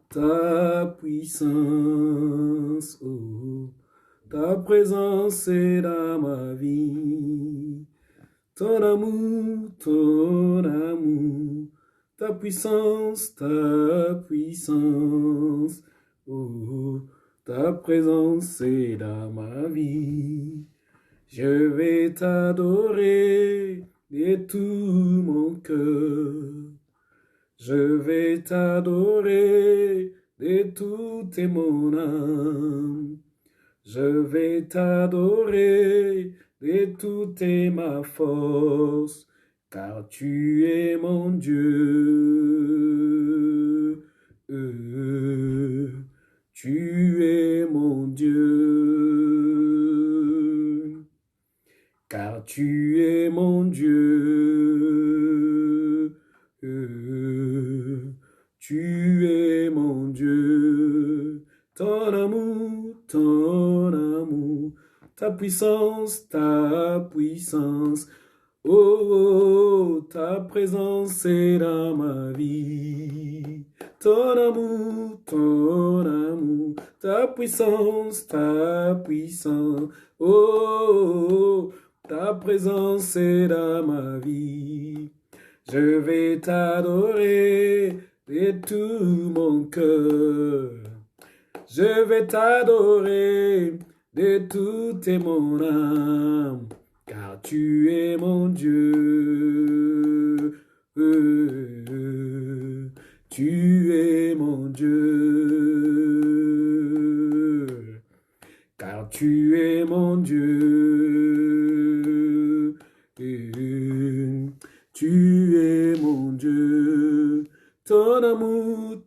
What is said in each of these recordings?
ta puissance, oh, ta présence est dans ma vie. Ton amour, ta puissance, oh, ta présence est dans ma vie. Je vais t'adorer de tout mon cœur. Je vais t'adorer de toute mon âme. Je vais t'adorer de toute ma force, car tu es mon Dieu. Tu es mon Dieu, car tu es mon Dieu. Tu es mon Dieu. Ton amour, ta puissance, oh, ta présence est dans ma vie. Ton amour, ta puissance, oh, ta présence est dans ma vie. Je vais t'adorer de tout mon cœur. Je vais t'adorer de toute mon âme, car tu es mon Dieu. Tu es mon Dieu, car tu es mon Dieu. Tu es mon Dieu. Ton amour,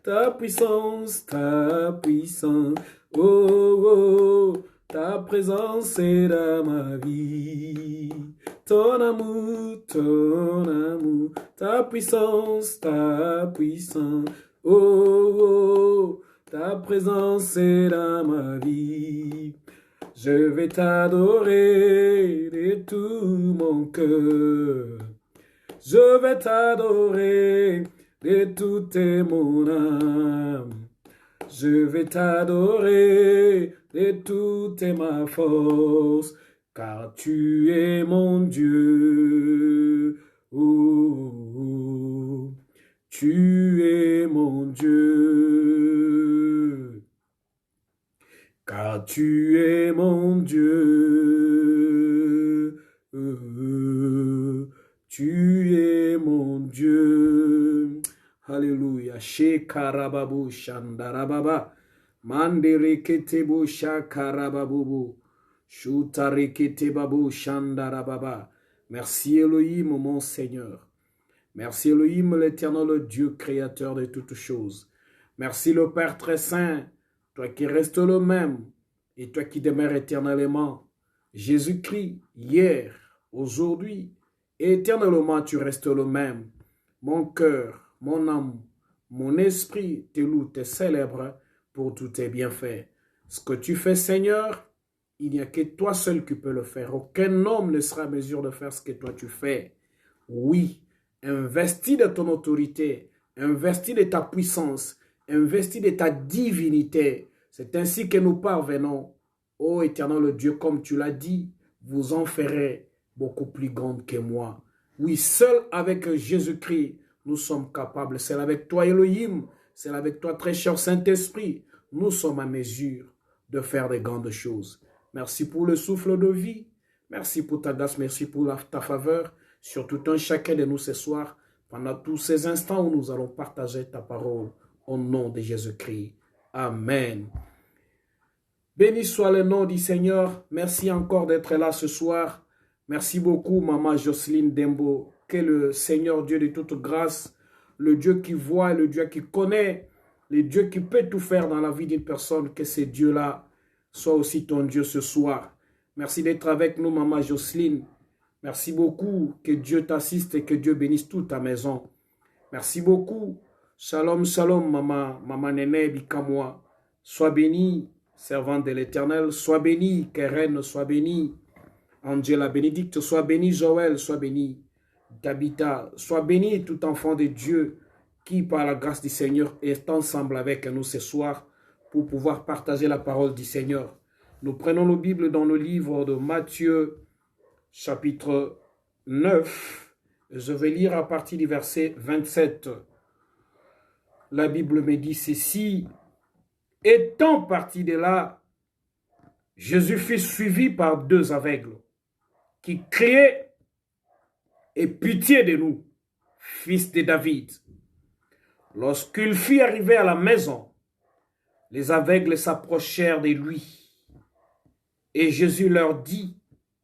ta puissance, oh, ta présence est dans ma vie. Ton amour, ta puissance, oh, ta présence est dans ma vie. Je vais t'adorer de tout mon cœur. Je vais t'adorer de toute mon âme. Je vais t'adorer de toute ma force, car tu es mon Dieu. Oh, tu es mon Dieu, car tu es mon Dieu. Tu es mon Dieu. Alléluia. Shekarababu shandarababa. Mandereketebu shakarababubu. Shutareketebabu shandarababa. Merci Elohim, mon Seigneur. Merci Elohim, l'éternel Dieu créateur de toutes choses. Merci le Père très saint, toi qui restes le même et toi qui demeures éternellement. Jésus-Christ, hier, aujourd'hui, éternellement tu restes le même. Mon cœur, mon âme, mon esprit te loue, te célèbre pour tous tes bienfaits. Ce que tu fais, Seigneur, il n'y a que toi seul qui peux le faire. Aucun homme ne sera à mesure de faire ce que toi tu fais. Oui, investis de ton autorité, investis de ta puissance, investis de ta divinité. C'est ainsi que nous parvenons. Ô éternel Dieu, comme tu l'as dit, vous en ferez beaucoup plus grande que moi. Oui, seul avec Jésus-Christ, nous sommes capables. C'est avec toi, Elohim, c'est avec toi, très cher Saint-Esprit, nous sommes à mesure de faire de grandes choses. Merci pour le souffle de vie. Merci pour ta grâce, merci pour ta faveur sur tout un chacun de nous ce soir, pendant tous ces instants où nous allons partager ta parole au nom de Jésus-Christ. Amen. Béni soit le nom du Seigneur. Merci encore d'être là ce soir. Merci beaucoup, Maman Jocelyne Dembo. Que le Seigneur Dieu de toute grâce, le Dieu qui voit, le Dieu qui connaît, le Dieu qui peut tout faire dans la vie d'une personne, que ce Dieu-là soit aussi ton Dieu ce soir. Merci d'être avec nous, Maman Jocelyne. Merci beaucoup. Que Dieu t'assiste et que Dieu bénisse toute ta maison. Merci beaucoup. Shalom, shalom, Maman Néné Bikamoa. Sois bénie, servante de l'Éternel. Sois bénie, Keren, sois bénie. Angela Bénédicte, sois bénie. Joël, sois bénie. Tabitha, sois bénie, tout enfant de Dieu. qui, par la grâce du Seigneur, est ensemble avec nous ce soir pour pouvoir partager la parole du Seigneur. Nous prenons nos Bibles dans le livre de Matthieu, chapitre 9. Je vais lire à partir du verset 27. La Bible me dit ceci. Étant parti de là, Jésus fut suivi par 2 aveugles qui criaient « Aie pitié de nous, fils de David ». Lorsqu'il fut arrivé à la maison, les aveugles s'approchèrent de lui. Et Jésus leur dit,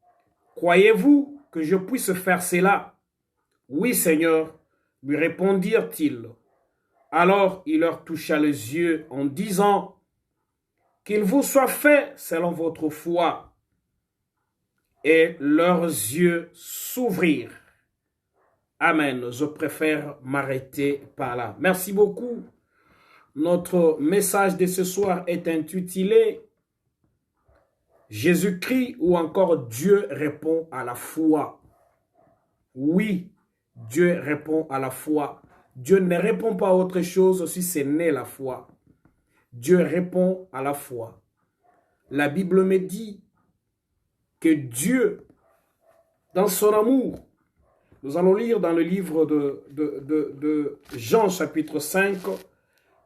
« Croyez-vous que je puisse faire cela ?» « Oui, Seigneur, lui répondirent-ils. Alors il leur toucha les yeux en disant, « Qu'il vous soit fait selon votre foi. » Et leurs yeux s'ouvrirent. Amen. Je préfère m'arrêter par là. Merci beaucoup. Notre message de ce soir est intitulé « Jésus-Christ ou encore Dieu répond à la foi ». Oui, Dieu répond à la foi. Dieu ne répond pas à autre chose si ce n'est la foi. Dieu répond à la foi. La Bible me dit que Dieu, dans son amour, nous allons lire dans le livre de Jean chapitre 5,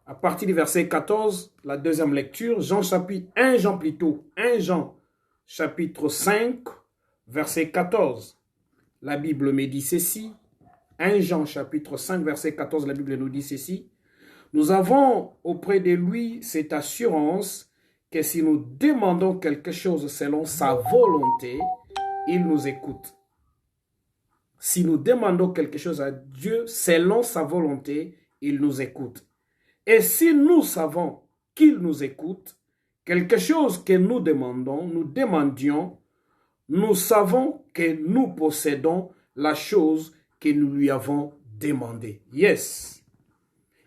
à partir du verset 14, la deuxième lecture, 1 Jean chapitre 5, verset 14. La Bible me dit ceci, 1 Jean chapitre 5, verset 14, la Bible nous dit ceci. Nous avons auprès de lui cette assurance que si nous demandons quelque chose selon sa volonté, il nous écoute. Si nous demandons quelque chose à Dieu selon sa volonté, il nous écoute. Et si nous savons qu'il nous écoute, quelque chose que nous demandions, nous savons que nous possédons la chose que nous lui avons demandée. Yes.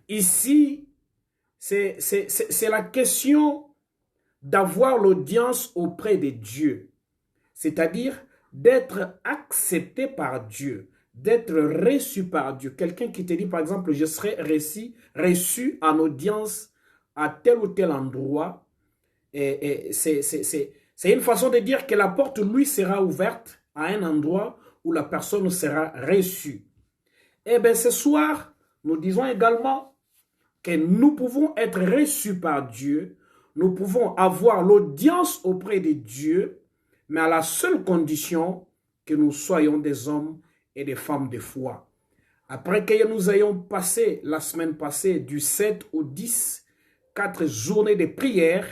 Ici, c'est la question d'avoir l'audience auprès de Dieu. C'est-à-dire d'être accepté par Dieu, d'être reçu par Dieu. Quelqu'un qui te dit, par exemple, je serai reçu en audience à tel ou tel endroit. Et c'est une façon de dire que la porte, lui, sera ouverte à un endroit où la personne sera reçue. Eh bien, ce soir, nous disons également que nous pouvons être reçus par Dieu, nous pouvons avoir l'audience auprès de Dieu, mais à la seule condition que nous soyons des hommes et des femmes de foi. Après que nous ayons passé la semaine passée du 7 au 10, 4 journées de prière,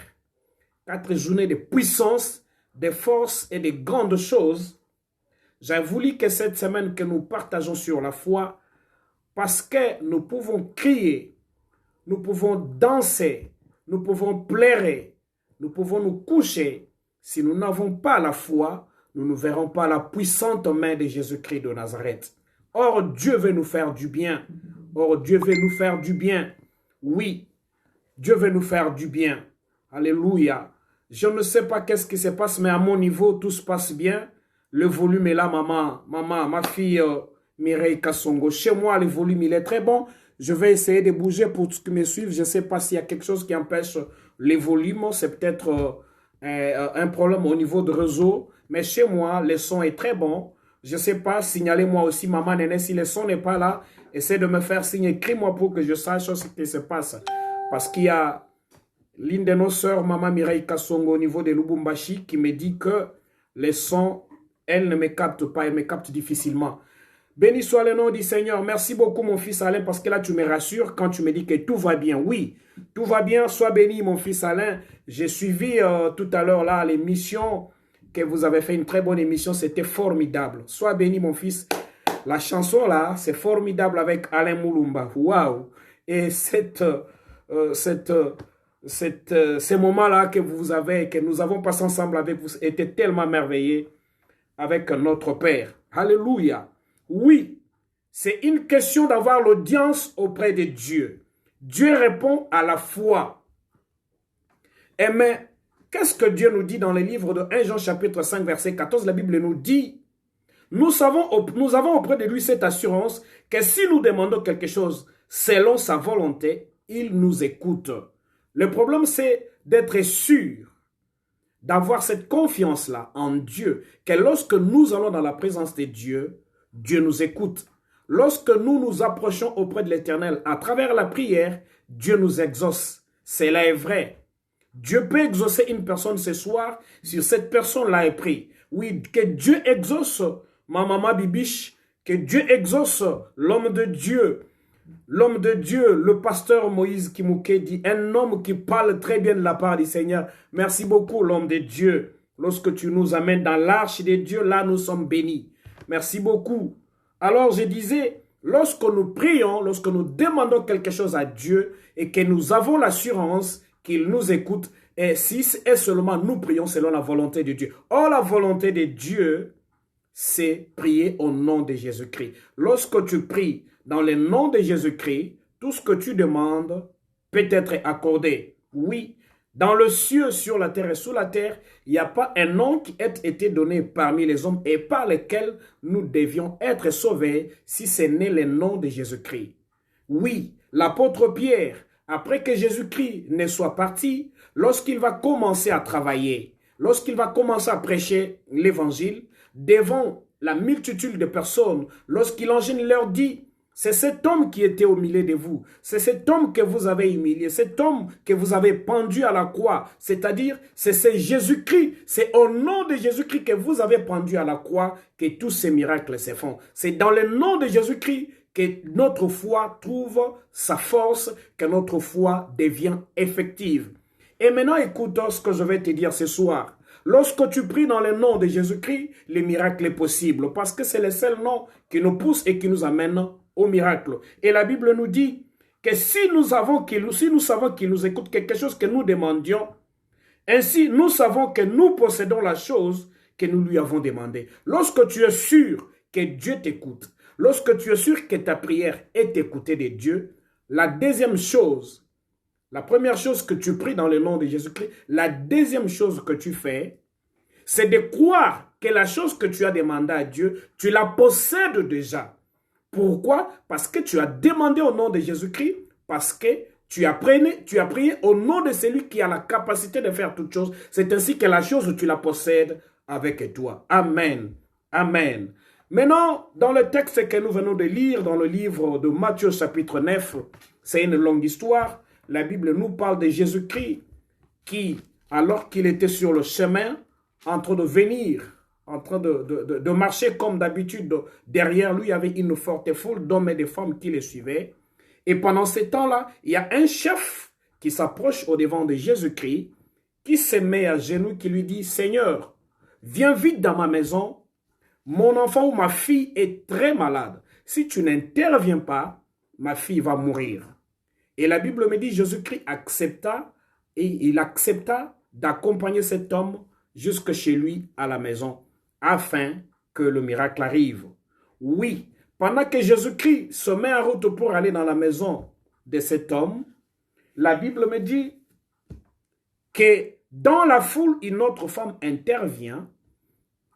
4 journées de puissance, de force et de grandes choses, j'ai voulu que cette semaine que nous partageons sur la foi, parce que nous pouvons crier, nous pouvons danser, nous pouvons pleurer, nous pouvons nous coucher. Si nous n'avons pas la foi, nous ne verrons pas la puissante main de Jésus-Christ de Nazareth. Or, Dieu veut nous faire du bien. Or, Dieu veut nous faire du bien. Oui, Dieu veut nous faire du bien. Alléluia. Je ne sais pas qu'est-ce qui se passe, mais à mon niveau, tout se passe bien. Le volume est là, maman, ma fille Mireille Kassongo. Chez moi, le volume, il est très bon. Je vais essayer de bouger pour ceux qui me suivent. Je ne sais pas s'il y a quelque chose qui empêche les volumes. C'est peut-être un problème au niveau de réseau. Mais chez moi, le son est très bon. Je ne sais pas, signalez-moi aussi, maman Néné, si le son n'est pas là, essaie de me faire signe. Écris-moi pour que je sache ce qui se passe. Parce qu'il y a l'une de nos sœurs, maman Mireille Kassongo, au niveau de Lubumbashi, qui me dit que le son, elle ne me capte pas, elle me capte difficilement. Béni soit le nom du Seigneur. Merci beaucoup, mon fils Alain, parce que là, tu me rassures quand tu me dis que tout va bien. Oui, tout va bien. Sois béni, mon fils Alain. J'ai suivi tout à l'heure là l'émission, que vous avez fait une très bonne émission. C'était formidable. Sois béni, mon fils. La chanson là, c'est formidable avec Alain Moulumba. Waouh! Et ces moments-là que vous avez, que nous avons passé ensemble avec vous, étaient tellement merveilleux avec notre Père. Alléluia. Oui, c'est une question d'avoir l'audience auprès de Dieu. Dieu répond à la foi. Et mais, qu'est-ce que Dieu nous dit dans le livre de 1 Jean chapitre 5 verset 14? La Bible nous dit, nous avons auprès de lui cette assurance que si nous demandons quelque chose selon sa volonté, il nous écoute. Le problème, c'est d'être sûr, d'avoir cette confiance-là en Dieu, que lorsque nous allons dans la présence de Dieu, Dieu nous écoute. Lorsque nous nous approchons auprès de l'Éternel à travers la prière, Dieu nous exauce. Cela est vrai. Dieu peut exaucer une personne ce soir si cette personne-là est prise. Oui, que Dieu exauce ma maman Bibiche, que Dieu exauce l'homme de Dieu. L'homme de Dieu, le pasteur Moïse Kimouké dit, un homme qui parle très bien de la part du Seigneur. Merci beaucoup, l'homme de Dieu. Lorsque tu nous amènes dans l'arche de Dieu, là nous sommes bénis. Merci beaucoup. Alors je disais, lorsque nous prions, lorsque nous demandons quelque chose à Dieu et que nous avons l'assurance qu'il nous écoute, et si et seulement nous prions selon la volonté de Dieu. Or, la volonté de Dieu, c'est prier au nom de Jésus-Christ. Lorsque tu pries dans le nom de Jésus-Christ, tout ce que tu demandes peut être accordé. Oui, dans le ciel, sur la terre et sous la terre, il n'y a pas un nom qui ait été donné parmi les hommes et par lequel nous devions être sauvés si ce n'est le nom de Jésus-Christ. Oui, l'apôtre Pierre, après que Jésus-Christ ne soit parti, lorsqu'il va commencer à travailler, lorsqu'il va commencer à prêcher l'évangile, devant la multitude de personnes, lorsqu'il enchaîne leur dit, c'est cet homme qui était au milieu de vous. C'est cet homme que vous avez humilié. Cet homme que vous avez pendu à la croix. C'est-à-dire, c'est Jésus-Christ. C'est au nom de Jésus-Christ que vous avez pendu à la croix que tous ces miracles se font. C'est dans le nom de Jésus-Christ que notre foi trouve sa force, que notre foi devient effective. Et maintenant, écoute ce que je vais te dire ce soir. Lorsque tu pries dans le nom de Jésus-Christ, le miracle est possible parce que c'est le seul nom qui nous pousse et qui nous amène au miracle. Et la Bible nous dit que si nous savons qu'il nous écoute quelque chose que nous demandions, ainsi nous savons que nous possédons la chose que nous lui avons demandé. Lorsque tu es sûr que Dieu t'écoute, lorsque tu es sûr que ta prière est écoutée de Dieu, la deuxième chose, la première chose que tu pries dans le nom de Jésus-Christ, la deuxième chose que tu fais, c'est de croire que la chose que tu as demandé à Dieu, tu la possèdes déjà. Pourquoi? Parce que tu as demandé au nom de Jésus-Christ, parce que tu as prié au nom de celui qui a la capacité de faire toutes choses. C'est ainsi que la chose, tu la possèdes avec toi. Amen. Amen. Maintenant, dans le texte que nous venons de lire, dans le livre de Matthieu chapitre 9, c'est une longue histoire. La Bible nous parle de Jésus-Christ qui, alors qu'il était sur le chemin, en train de venir, en train de marcher comme d'habitude, derrière lui, il y avait une forte foule d'hommes et de femmes qui le suivaient. Et pendant ce temps-là, il y a un chef qui s'approche au-devant de Jésus-Christ, qui se met à genoux, qui lui dit, « Seigneur, viens vite dans ma maison, mon enfant ou ma fille est très malade. Si tu n'interviens pas, ma fille va mourir. » Et la Bible me dit, Jésus-Christ accepta, et il accepta d'accompagner cet homme jusque chez lui à la maison, afin que le miracle arrive. Oui, pendant que Jésus-Christ se met en route pour aller dans la maison de cet homme, la Bible me dit que dans la foule, une autre femme intervient,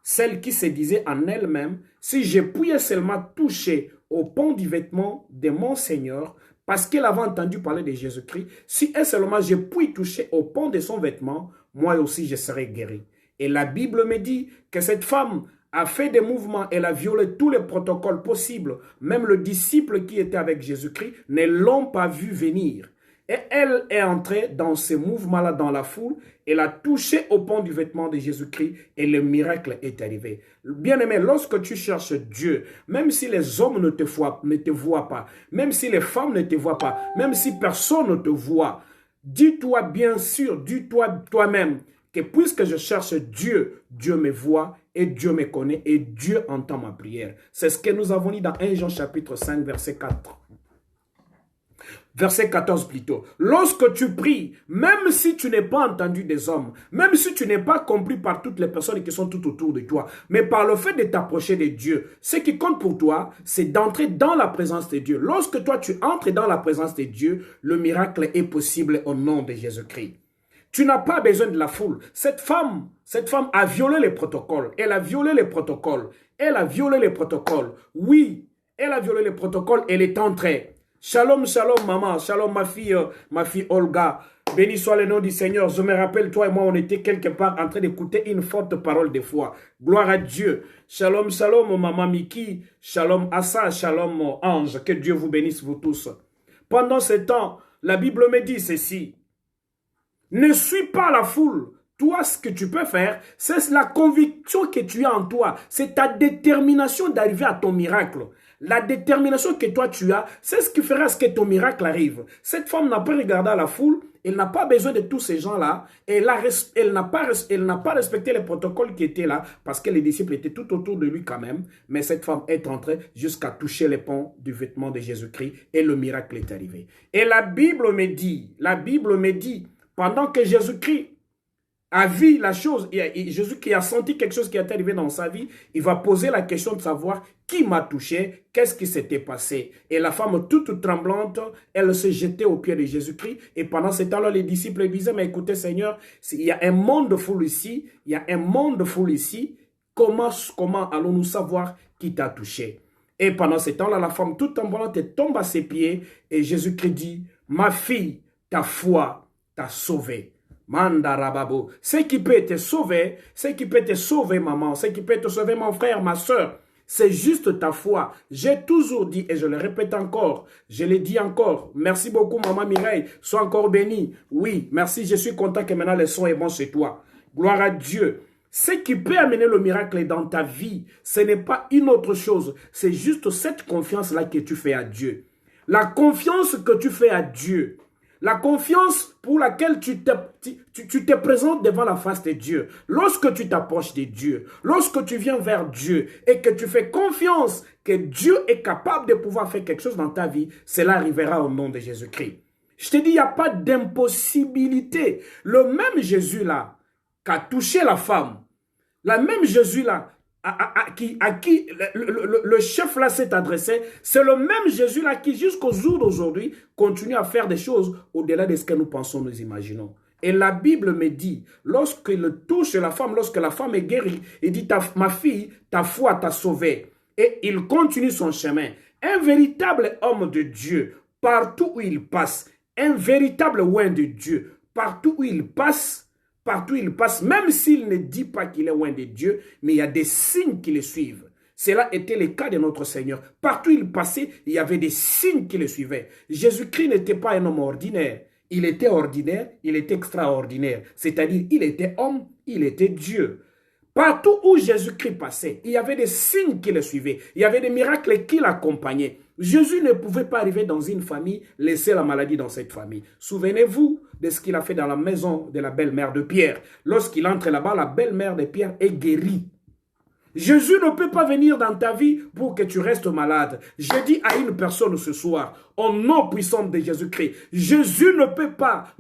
celle qui se disait en elle-même, si je pouvais seulement toucher au pan du vêtement de mon Seigneur, parce qu'elle avait entendu parler de Jésus-Christ, si elle seulement je puis toucher au pan de son vêtement, moi aussi je serai guéri. Et la Bible me dit que cette femme a fait des mouvements, elle a violé tous les protocoles possibles. Même le disciple qui était avec Jésus-Christ ne l'ont pas vu venir. Et elle est entrée dans ce mouvement-là dans la foule. Elle a touché au pan du vêtement de Jésus-Christ et le miracle est arrivé. Bien-aimé, lorsque tu cherches Dieu, même si les hommes ne te voient pas, même si les femmes ne te voient pas, même si personne ne te voit, dis-toi bien sûr, dis-toi toi-même que puisque je cherche Dieu, Dieu me voit et Dieu me connaît et Dieu entend ma prière. C'est ce que nous avons dit dans 1 Jean chapitre 5 verset 4. Verset 14 plutôt. Lorsque tu pries, même si tu n'es pas entendu des hommes, même si tu n'es pas compris par toutes les personnes qui sont tout autour de toi, mais par le fait de t'approcher de Dieu, ce qui compte pour toi, c'est d'entrer dans la présence de Dieu. Lorsque toi tu entres dans la présence de Dieu, le miracle est possible au nom de Jésus-Christ. Tu n'as pas besoin de la foule. Cette femme a violé les protocoles. Elle a violé les protocoles. Elle a violé les protocoles. Oui, elle a violé les protocoles. Elle est entrée. Shalom, shalom, maman. Shalom, ma fille Olga. Béni soit le nom du Seigneur. Je me rappelle, toi et moi, on était quelque part en train d'écouter une forte parole de foi. Gloire à Dieu. Shalom, shalom, maman Miki. Shalom, Assa. Shalom, ange. Que Dieu vous bénisse, vous tous. Pendant ce temps, la Bible me dit ceci. Ne suis pas la foule. Toi, ce que tu peux faire, c'est la conviction que tu as en toi. C'est ta détermination d'arriver à ton miracle. La détermination que toi tu as, c'est ce qui fera ce que ton miracle arrive. Cette femme n'a pas regardé à la foule, elle n'a pas besoin de tous ces gens-là, elle n'a pas respecté les protocoles qui étaient là, parce que les disciples étaient tout autour de lui quand même, mais cette femme est entrée jusqu'à toucher les pans du vêtement de Jésus-Christ, et le miracle est arrivé. Et la Bible me dit, pendant que Jésus-Christ a vu la chose, et Jésus qui a senti quelque chose qui est arrivé dans sa vie, il va poser la question de savoir qui m'a touché, qu'est-ce qui s'était passé. Et la femme toute tremblante, elle se jetait aux pieds de Jésus-Christ. Et pendant ce temps-là, les disciples disaient, mais écoutez Seigneur, il y a un monde foule ici, comment allons-nous savoir qui t'a touché? Et pendant ce temps-là, la femme toute tremblante tombe à ses pieds et Jésus-Christ dit, ma fille, ta foi t'a sauvée. Mandarababo. Ce qui peut te sauver, maman, ce qui peut te sauver, mon frère, ma soeur, c'est juste ta foi. J'ai toujours dit, et je le répète encore, je le dis encore, merci beaucoup, maman Mireille, sois encore bénie. Oui, merci, je suis content que maintenant le son est bon chez toi. Gloire à Dieu. Ce qui peut amener le miracle dans ta vie, ce n'est pas une autre chose, c'est juste cette confiance-là que tu fais à Dieu. La confiance que tu fais à Dieu. La confiance pour laquelle tu te présentes devant la face de Dieu. Lorsque tu t'approches de Dieu, lorsque tu viens vers Dieu et que tu fais confiance que Dieu est capable de pouvoir faire quelque chose dans ta vie, cela arrivera au nom de Jésus-Christ. Je te dis, il n'y a pas d'impossibilité. Le même Jésus-là qui a touché la femme, le même Jésus-là à qui le chef-là s'est adressé, c'est le même Jésus-là qui, jusqu'au jour d'aujourd'hui, continue à faire des choses au-delà de ce que nous pensons, nous imaginons. Et la Bible me dit, lorsqu'il touche la femme, lorsque la femme est guérie, il dit, ma fille, ta foi t'a sauvée. Et il continue son chemin. Un véritable homme de Dieu, partout où il passe, un véritable oint de Dieu, partout où il passe, même s'il ne dit pas qu'il est loin de Dieu, mais il y a des signes qui le suivent. Cela était le cas de notre Seigneur. Partout où il passait, il y avait des signes qui le suivaient. Jésus-Christ n'était pas un homme ordinaire. Il était ordinaire, il était extraordinaire. C'est-à-dire, il était homme, il était Dieu. Partout où Jésus-Christ passait, il y avait des signes qui le suivaient. Il y avait des miracles qui l'accompagnaient. Jésus ne pouvait pas arriver dans une famille, laisser la maladie dans cette famille. Souvenez-vous de ce qu'il a fait dans la maison de la belle-mère de Pierre. Lorsqu'il entre là-bas, la belle-mère de Pierre est guérie. Jésus ne peut pas venir dans ta vie pour que tu restes malade. J'ai dit à une personne ce soir, au nom puissant de Jésus-Christ, Jésus ne peut pas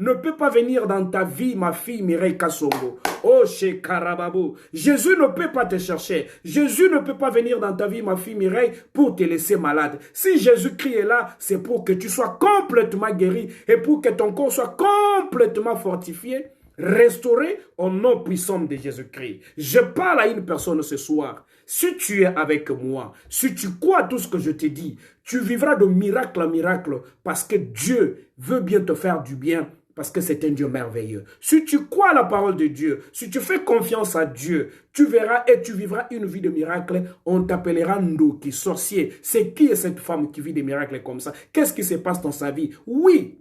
venir dans ta vie, ma fille Mireille Kassongo. Oh, chez Karababou. Jésus ne peut pas te chercher. Jésus ne peut pas venir dans ta vie, ma fille Mireille, pour te laisser malade. Si Jésus-Christ est là, c'est pour que tu sois complètement guéri et pour que ton corps soit complètement fortifié, restauré au nom puissant de Jésus-Christ. Je parle à une personne ce soir. Si tu es avec moi, si tu crois tout ce que je te dis, tu vivras de miracle en miracle parce que Dieu veut bien te faire du bien, parce que c'est un Dieu merveilleux. Si tu crois à la parole de Dieu, si tu fais confiance à Dieu, tu verras et tu vivras une vie de miracle. On t'appellera Ndoki, sorcier. C'est qui est cette femme qui vit des miracles comme ça? Qu'est-ce qui se passe dans sa vie? Oui,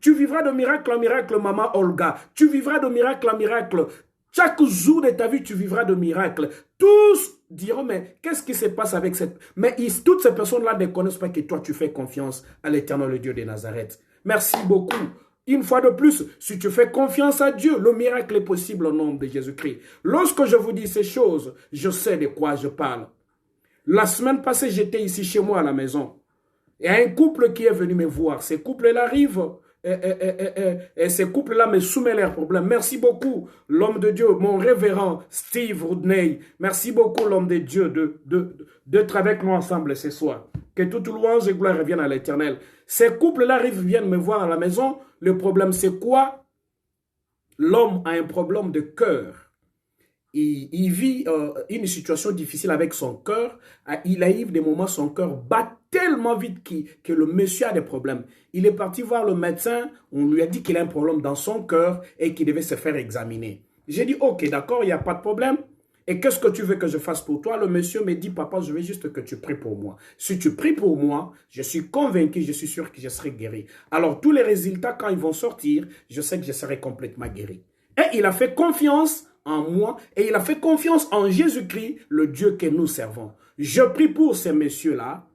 tu vivras de miracle en miracle, maman Olga. Tu vivras de miracle en miracle. Chaque jour de ta vie, tu vivras de miracles. Tous diront, mais qu'est-ce qui se passe avec cette... Mais toutes ces personnes-là ne connaissent pas que toi, tu fais confiance à l'Éternel, le Dieu de Nazareth. Merci beaucoup. Une fois de plus, si tu fais confiance à Dieu, le miracle est possible au nom de Jésus-Christ. Lorsque je vous dis ces choses, je sais de quoi je parle. La semaine passée, j'étais ici chez moi à la maison. Il y a un couple qui est venu me voir. Ce couple-là arrive et ce couple-là me soumet leurs problèmes. Merci beaucoup, l'homme de Dieu, mon révérend Steve Rodney. Merci beaucoup, l'homme de Dieu, d'être avec nous ensemble ce soir. Que toute louange et gloire reviennent à l'Éternel. Ces couples-là arrivent, viennent me voir à la maison. Le problème, c'est quoi? L'homme a un problème de cœur. il vit une situation difficile avec son cœur. Il arrive des moments, son cœur bat tellement vite que le monsieur a des problèmes. Il est parti voir le médecin, on lui a dit qu'il a un problème dans son cœur et qu'il devait se faire examiner. J'ai dit, ok, d'accord, il n'y a pas de problème. Et qu'est-ce que tu veux que je fasse pour toi? Le monsieur me dit, papa, je veux juste que tu pries pour moi. Si tu pries pour moi, je suis convaincu, je suis sûr que je serai guéri. Alors, tous les résultats, quand ils vont sortir, je sais que je serai complètement guéri. Et il a fait confiance en moi et il a fait confiance en Jésus-Christ, le Dieu que nous servons. Je prie pour ces messieurs-là.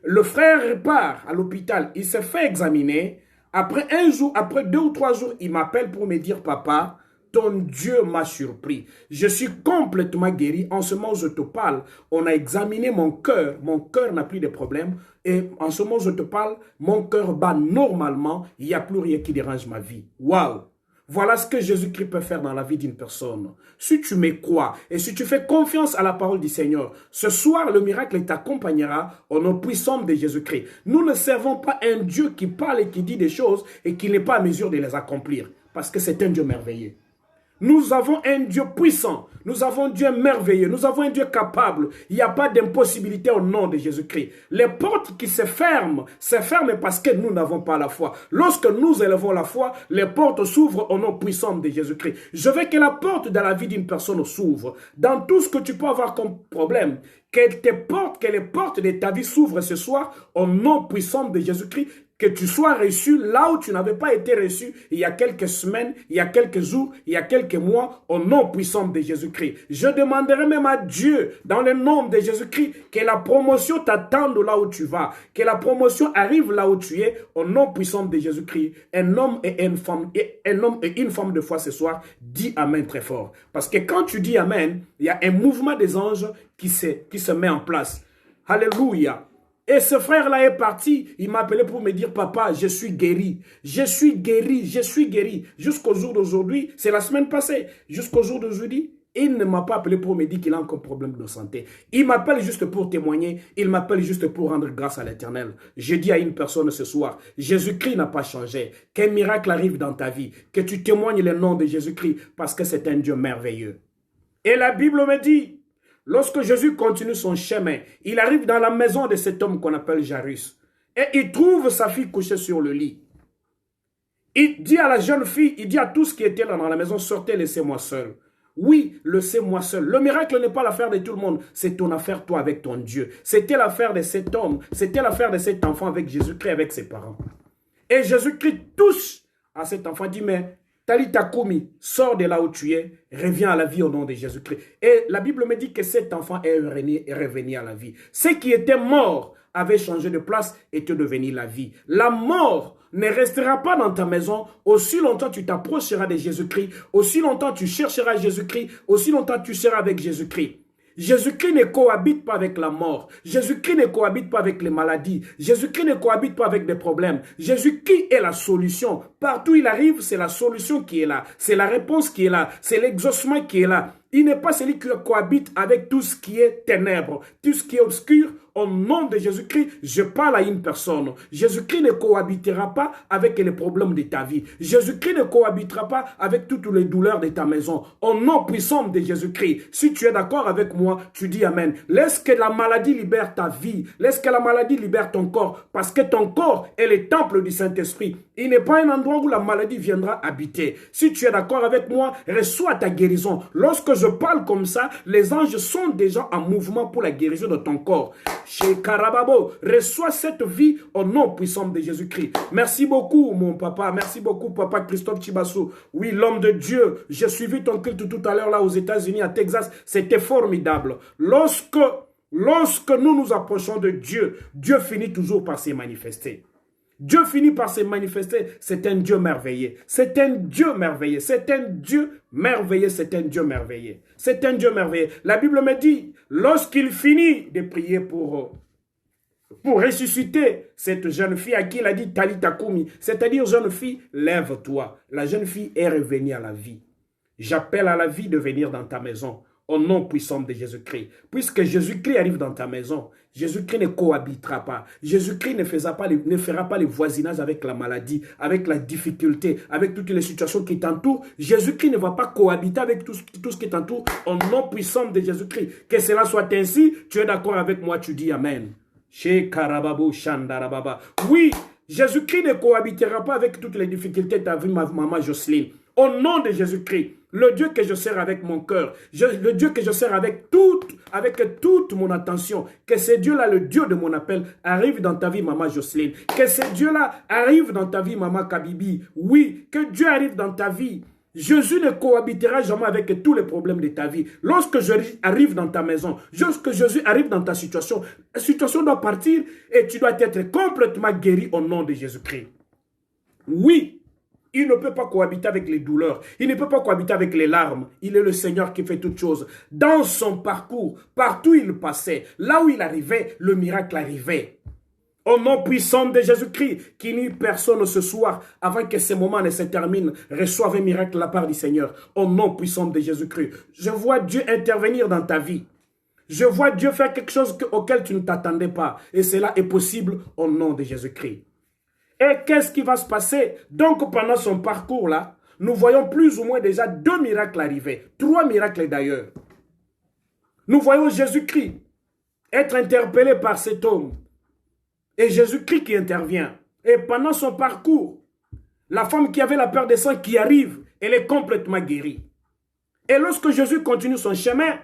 Le frère part à l'hôpital, il s'est fait examiner. Après un jour, après 2 ou 3 jours, il m'appelle pour me dire, papa, ton Dieu m'a surpris. Je suis complètement guéri. En ce moment où je te parle, on a examiné mon cœur. Mon cœur n'a plus de problème. Et en ce moment où je te parle, mon cœur bat normalement. Il n'y a plus rien qui dérange ma vie. Waouh! Voilà ce que Jésus-Christ peut faire dans la vie d'une personne. Si tu me crois et si tu fais confiance à la parole du Seigneur, ce soir, le miracle t'accompagnera au nom puissant de Jésus-Christ. Nous ne servons pas un Dieu qui parle et qui dit des choses et qui n'est pas à mesure de les accomplir. Parce que c'est un Dieu merveilleux. Nous avons un Dieu puissant, nous avons un Dieu merveilleux, nous avons un Dieu capable. Il n'y a pas d'impossibilité au nom de Jésus-Christ. Les portes qui se ferment parce que nous n'avons pas la foi. Lorsque nous élevons la foi, les portes s'ouvrent au nom puissant de Jésus-Christ. Je veux que la porte de la vie d'une personne s'ouvre. Dans tout ce que tu peux avoir comme problème, que les portes de ta vie s'ouvrent ce soir au nom puissant de Jésus-Christ. Que tu sois reçu là où tu n'avais pas été reçu il y a quelques semaines, il y a quelques jours, il y a quelques mois, au nom puissant de Jésus-Christ. Je demanderai même à Dieu, dans le nom de Jésus-Christ, que la promotion t'attende là où tu vas, que la promotion arrive là où tu es, au nom puissant de Jésus-Christ. Un homme et une femme de foi ce soir, dis Amen très fort. Parce que quand tu dis Amen, il y a un mouvement des anges qui se met en place. Alléluia. Et ce frère-là est parti, il m'a appelé pour me dire, papa, je suis guéri, je suis guéri, je suis guéri. Jusqu'au jour d'aujourd'hui, c'est la semaine passée, jusqu'au jour d'aujourd'hui, il ne m'a pas appelé pour me dire qu'il a encore un problème de santé. Il m'appelle juste pour témoigner, il m'appelle juste pour rendre grâce à l'Éternel. Je dis à une personne ce soir, Jésus-Christ n'a pas changé, qu'un miracle arrive dans ta vie, que tu témoignes le nom de Jésus-Christ, parce que c'est un Dieu merveilleux. Et la Bible me dit, lorsque Jésus continue son chemin, il arrive dans la maison de cet homme qu'on appelle Jairus. Et il trouve sa fille couchée sur le lit. Il dit à la jeune fille, il dit à tous qui étaient là dans la maison, sortez, laissez-moi seul. Oui, laissez-moi seul. Le miracle n'est pas l'affaire de tout le monde. C'est ton affaire, toi, avec ton Dieu. C'était l'affaire de cet homme. C'était l'affaire de cet enfant avec Jésus-Christ, avec ses parents. Et Jésus-Christ touche à cet enfant, dit, mais Talita Koumi, sors de là où tu es, reviens à la vie au nom de Jésus-Christ. Et la Bible me dit que cet enfant est revenu à la vie. Ce qui était mort avait changé de place et était devenu la vie. La mort ne restera pas dans ta maison. Aussi longtemps tu t'approcheras de Jésus-Christ, aussi longtemps tu chercheras Jésus-Christ, aussi longtemps tu seras avec Jésus-Christ. Jésus-Christ ne cohabite pas avec la mort. Jésus-Christ ne cohabite pas avec les maladies. Jésus-Christ ne cohabite pas avec des problèmes. Jésus-Christ est la solution. Partout où il arrive, c'est la solution qui est là. C'est la réponse qui est là. C'est l'exaucement qui est là. Il n'est pas celui qui cohabite avec tout ce qui est ténèbres, tout ce qui est obscur. Au nom de Jésus-Christ, je parle à une personne. Jésus-Christ ne cohabitera pas avec les problèmes de ta vie. Jésus-Christ ne cohabitera pas avec toutes les douleurs de ta maison. Au nom puissant de Jésus-Christ, si tu es d'accord avec moi, tu dis Amen. Laisse que la maladie libère ta vie. Laisse que la maladie libère ton corps. Parce que ton corps est le temple du Saint-Esprit. Il n'est pas un endroit où la maladie viendra habiter. Si tu es d'accord avec moi, reçois ta guérison. Lorsque je parle comme ça, les anges sont déjà en mouvement pour la guérison de ton corps. Chez Karababo, reçois cette vie au nom puissant de Jésus-Christ. Merci beaucoup, mon papa. Merci beaucoup, papa Christophe Chibassou. Oui, l'homme de Dieu. J'ai suivi ton culte tout à l'heure là aux États-Unis, à Texas. C'était formidable. Lorsque nous nous approchons de Dieu, Dieu finit toujours par se manifester. Dieu finit par se manifester. C'est un Dieu merveilleux. C'est un Dieu merveilleux. C'est un Dieu merveilleux. C'est un Dieu merveilleux. C'est un Dieu merveilleux. La Bible me dit, lorsqu'il finit de prier pour ressusciter cette jeune fille à qui il a dit Talita Koumi, c'est-à-dire jeune fille, lève-toi. La jeune fille est revenue à la vie. J'appelle à la vie de venir dans ta maison. au nom puissant de Jésus-Christ. Puisque Jésus-Christ arrive dans ta maison, Jésus-Christ ne cohabitera pas. Jésus-Christ ne fera pas le voisinage avec la maladie, avec la difficulté, avec toutes les situations qui t'entourent. Jésus-Christ ne va pas cohabiter avec tout ce qui t'entoure au nom puissant de Jésus-Christ. Que cela soit ainsi, tu es d'accord avec moi, tu dis Amen. Chez Karababo Shandarababa. Oui, Jésus-Christ ne cohabitera pas avec toutes les difficultés de ta vie, maman Jocelyne. Au nom de Jésus-Christ, le Dieu que je sers avec mon cœur, le Dieu que je sers avec toute mon attention, que ce Dieu-là, le Dieu de mon appel, arrive dans ta vie, maman Jocelyne. Que ce Dieu-là arrive dans ta vie, maman Kabibi. Oui, que Dieu arrive dans ta vie. Jésus ne cohabitera jamais avec tous les problèmes de ta vie. Lorsque Jésus arrive dans ta maison, lorsque Jésus arrive dans ta situation, la situation doit partir et tu dois être complètement guéri au nom de Jésus-Christ. Oui, il ne peut pas cohabiter avec les douleurs. Il ne peut pas cohabiter avec les larmes. Il est le Seigneur qui fait toutes choses. Dans son parcours, partout où il passait, là où il arrivait, le miracle arrivait. Au nom puissant de Jésus-Christ, qui nuit personne ce soir, avant que ce moment ne se termine, reçoive un miracle de la part du Seigneur. Au nom puissant de Jésus-Christ. Je vois Dieu intervenir dans ta vie. Je vois Dieu faire quelque chose auquel tu ne t'attendais pas. Et cela est possible au nom de Jésus-Christ. Et qu'est-ce qui va se passer? Donc pendant son parcours là, nous voyons plus ou moins déjà 2 miracles arriver. 3 miracles d'ailleurs. Nous voyons Jésus-Christ être interpellé par cet homme. Et Jésus-Christ qui intervient. Et pendant son parcours, la femme qui avait la peur des sang qui arrive, elle est complètement guérie. Et lorsque Jésus continue son chemin,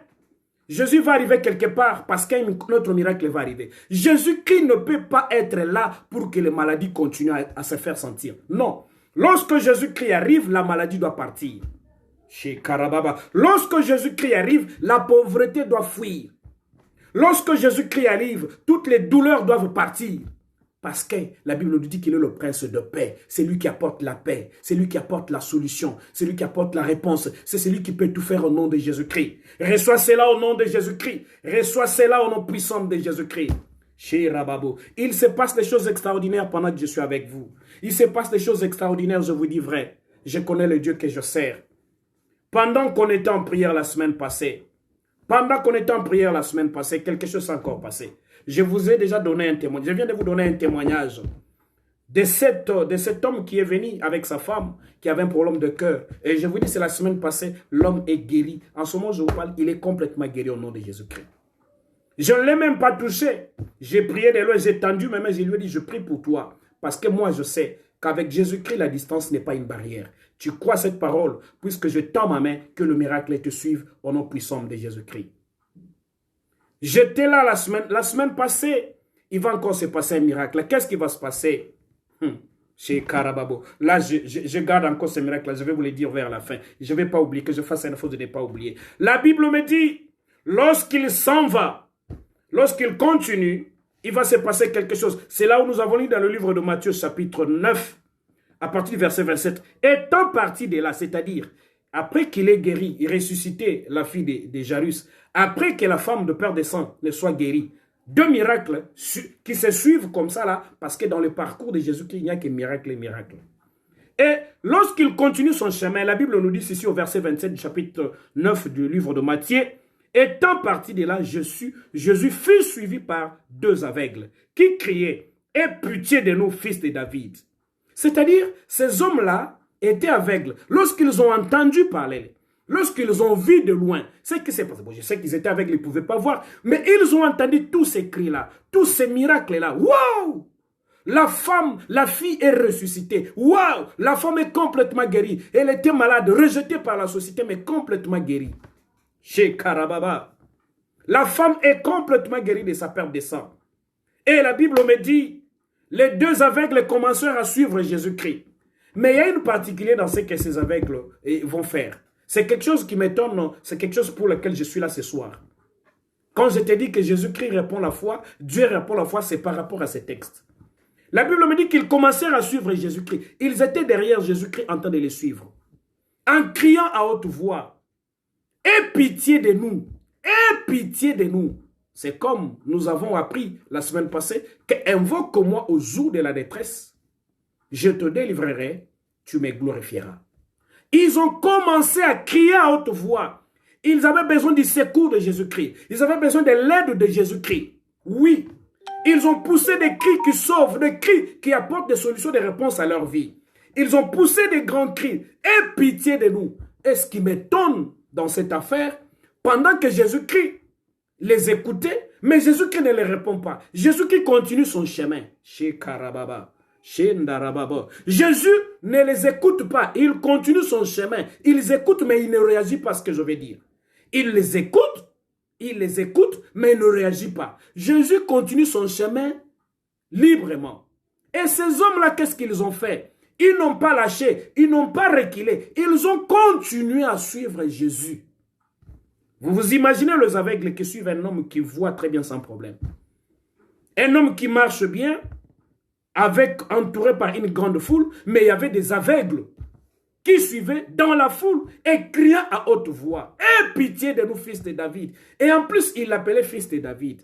Jésus va arriver quelque part parce qu'un autre miracle va arriver. Jésus-Christ ne peut pas être là pour que les maladies continuent à se faire sentir. Non. Lorsque Jésus-Christ arrive, la maladie doit partir. Chez Karababa. Lorsque Jésus-Christ arrive, la pauvreté doit fuir. Lorsque Jésus-Christ arrive, toutes les douleurs doivent partir. Parce que la Bible nous dit qu'il est le prince de paix. C'est lui qui apporte la paix. C'est lui qui apporte la solution. C'est lui qui apporte la réponse. C'est celui qui peut tout faire au nom de Jésus-Christ. Reçois cela au nom de Jésus-Christ. Reçois cela au nom puissant de Jésus-Christ. Chez Rababo. Il se passe des choses extraordinaires pendant que je suis avec vous. Il se passe des choses extraordinaires, je vous dis vrai. Je connais le Dieu que je sers. Pendant qu'on était en prière la semaine passée, quelque chose s'est encore passé. Je vous ai déjà donné un témoignage. Je viens de vous donner un témoignage de cet homme qui est venu avec sa femme, qui avait un problème de cœur. Et je vous dis, c'est la semaine passée, l'homme est guéri. En ce moment, je vous parle, il est complètement guéri au nom de Jésus-Christ. Je ne l'ai même pas touché. J'ai prié de loin, j'ai tendu mes mains, je lui ai dit, je prie pour toi. Parce que moi, je sais qu'avec Jésus-Christ, la distance n'est pas une barrière. Tu crois cette parole, puisque je tends ma main, que le miracle te suive au nom puissant de Jésus-Christ. J'étais là la semaine passée. Il va encore se passer un miracle. Qu'est-ce qui va se passer? Chez Karababo. Là, je garde encore ce miracle. Je vais vous le dire vers la fin. Je ne vais pas oublier, que je fasse une faute de ne pas oublier. La Bible me dit, lorsqu'il s'en va, lorsqu'il continue, il va se passer quelque chose. C'est là où nous avons lu dans le livre de Matthieu, chapitre 9, à partir du verset 27. Étant parti de là, c'est-à-dire, après qu'il ait guéri et ressuscité la fille de Jairus, après que la femme de peur des sang ne soit guérie, 2 miracles qui se suivent comme ça là, parce que dans le parcours de Jésus-Christ, il n'y a que miracle et miracle. Et lorsqu'il continue son chemin, la Bible nous dit ici au verset 27 du chapitre 9 du livre de Matthieu, étant parti de là, Jésus fut suivi par 2 aveugles qui criaient, « Aie pitié de nous, fils de David ». C'est-à-dire, ces hommes-là étaient aveugles. Lorsqu'ils ont entendu parler, lorsqu'ils ont vu de loin, c'est que c'est possible. Je sais qu'ils étaient aveugles, ils ne pouvaient pas voir, mais ils ont entendu tous ces cris-là, tous ces miracles-là. Waouh! La fille est ressuscitée. Waouh! La femme est complètement guérie. Elle était malade, rejetée par la société, mais complètement guérie. Chez Karababa. La femme est complètement guérie de sa perte de sang. Et la Bible me dit, les 2 aveugles commencèrent à suivre Jésus-Christ. Mais il y a une particulière dans ce que ces aveugles vont faire. C'est quelque chose qui m'étonne, c'est quelque chose pour lequel je suis là ce soir. Quand je te dis que Jésus-Christ répond la foi, Dieu répond la foi, c'est par rapport à ces textes. La Bible me dit qu'ils commencèrent à suivre Jésus-Christ. Ils étaient derrière Jésus-Christ en train de les suivre. En criant à haute voix, « Aie pitié de nous! Aie pitié de nous! » C'est comme nous avons appris la semaine passée que « Invoque-moi au jour de la détresse, je te délivrerai, tu me glorifieras. » Ils ont commencé à crier à haute voix. Ils avaient besoin du secours de Jésus-Christ. Ils avaient besoin de l'aide de Jésus-Christ. Oui. Ils ont poussé des cris qui sauvent, des cris qui apportent des solutions, des réponses à leur vie. Ils ont poussé des grands cris. Aie pitié de nous. Et ce qui m'étonne dans cette affaire, pendant que Jésus-Christ les écoutait, mais Jésus-Christ ne les répond pas. Jésus-Christ continue son chemin. Chez Karababa. Jésus ne les écoute pas. Il continue son chemin. Il les écoute, mais il ne réagit pas à ce que je vais dire. Il les écoute, mais il ne réagit pas. Jésus continue son chemin librement. Et ces hommes-là, qu'est-ce qu'ils ont fait? Ils n'ont pas lâché, ils n'ont pas reculé. Ils ont continué à suivre Jésus. Vous vous imaginez les aveugles qui suivent un homme qui voit très bien sans problème. Un homme qui marche bien, entouré par une grande foule, mais il y avait des aveugles qui suivaient dans la foule et criant à haute voix. Aie pitié de nous, fils de David. Et en plus, il l'appelait fils de David.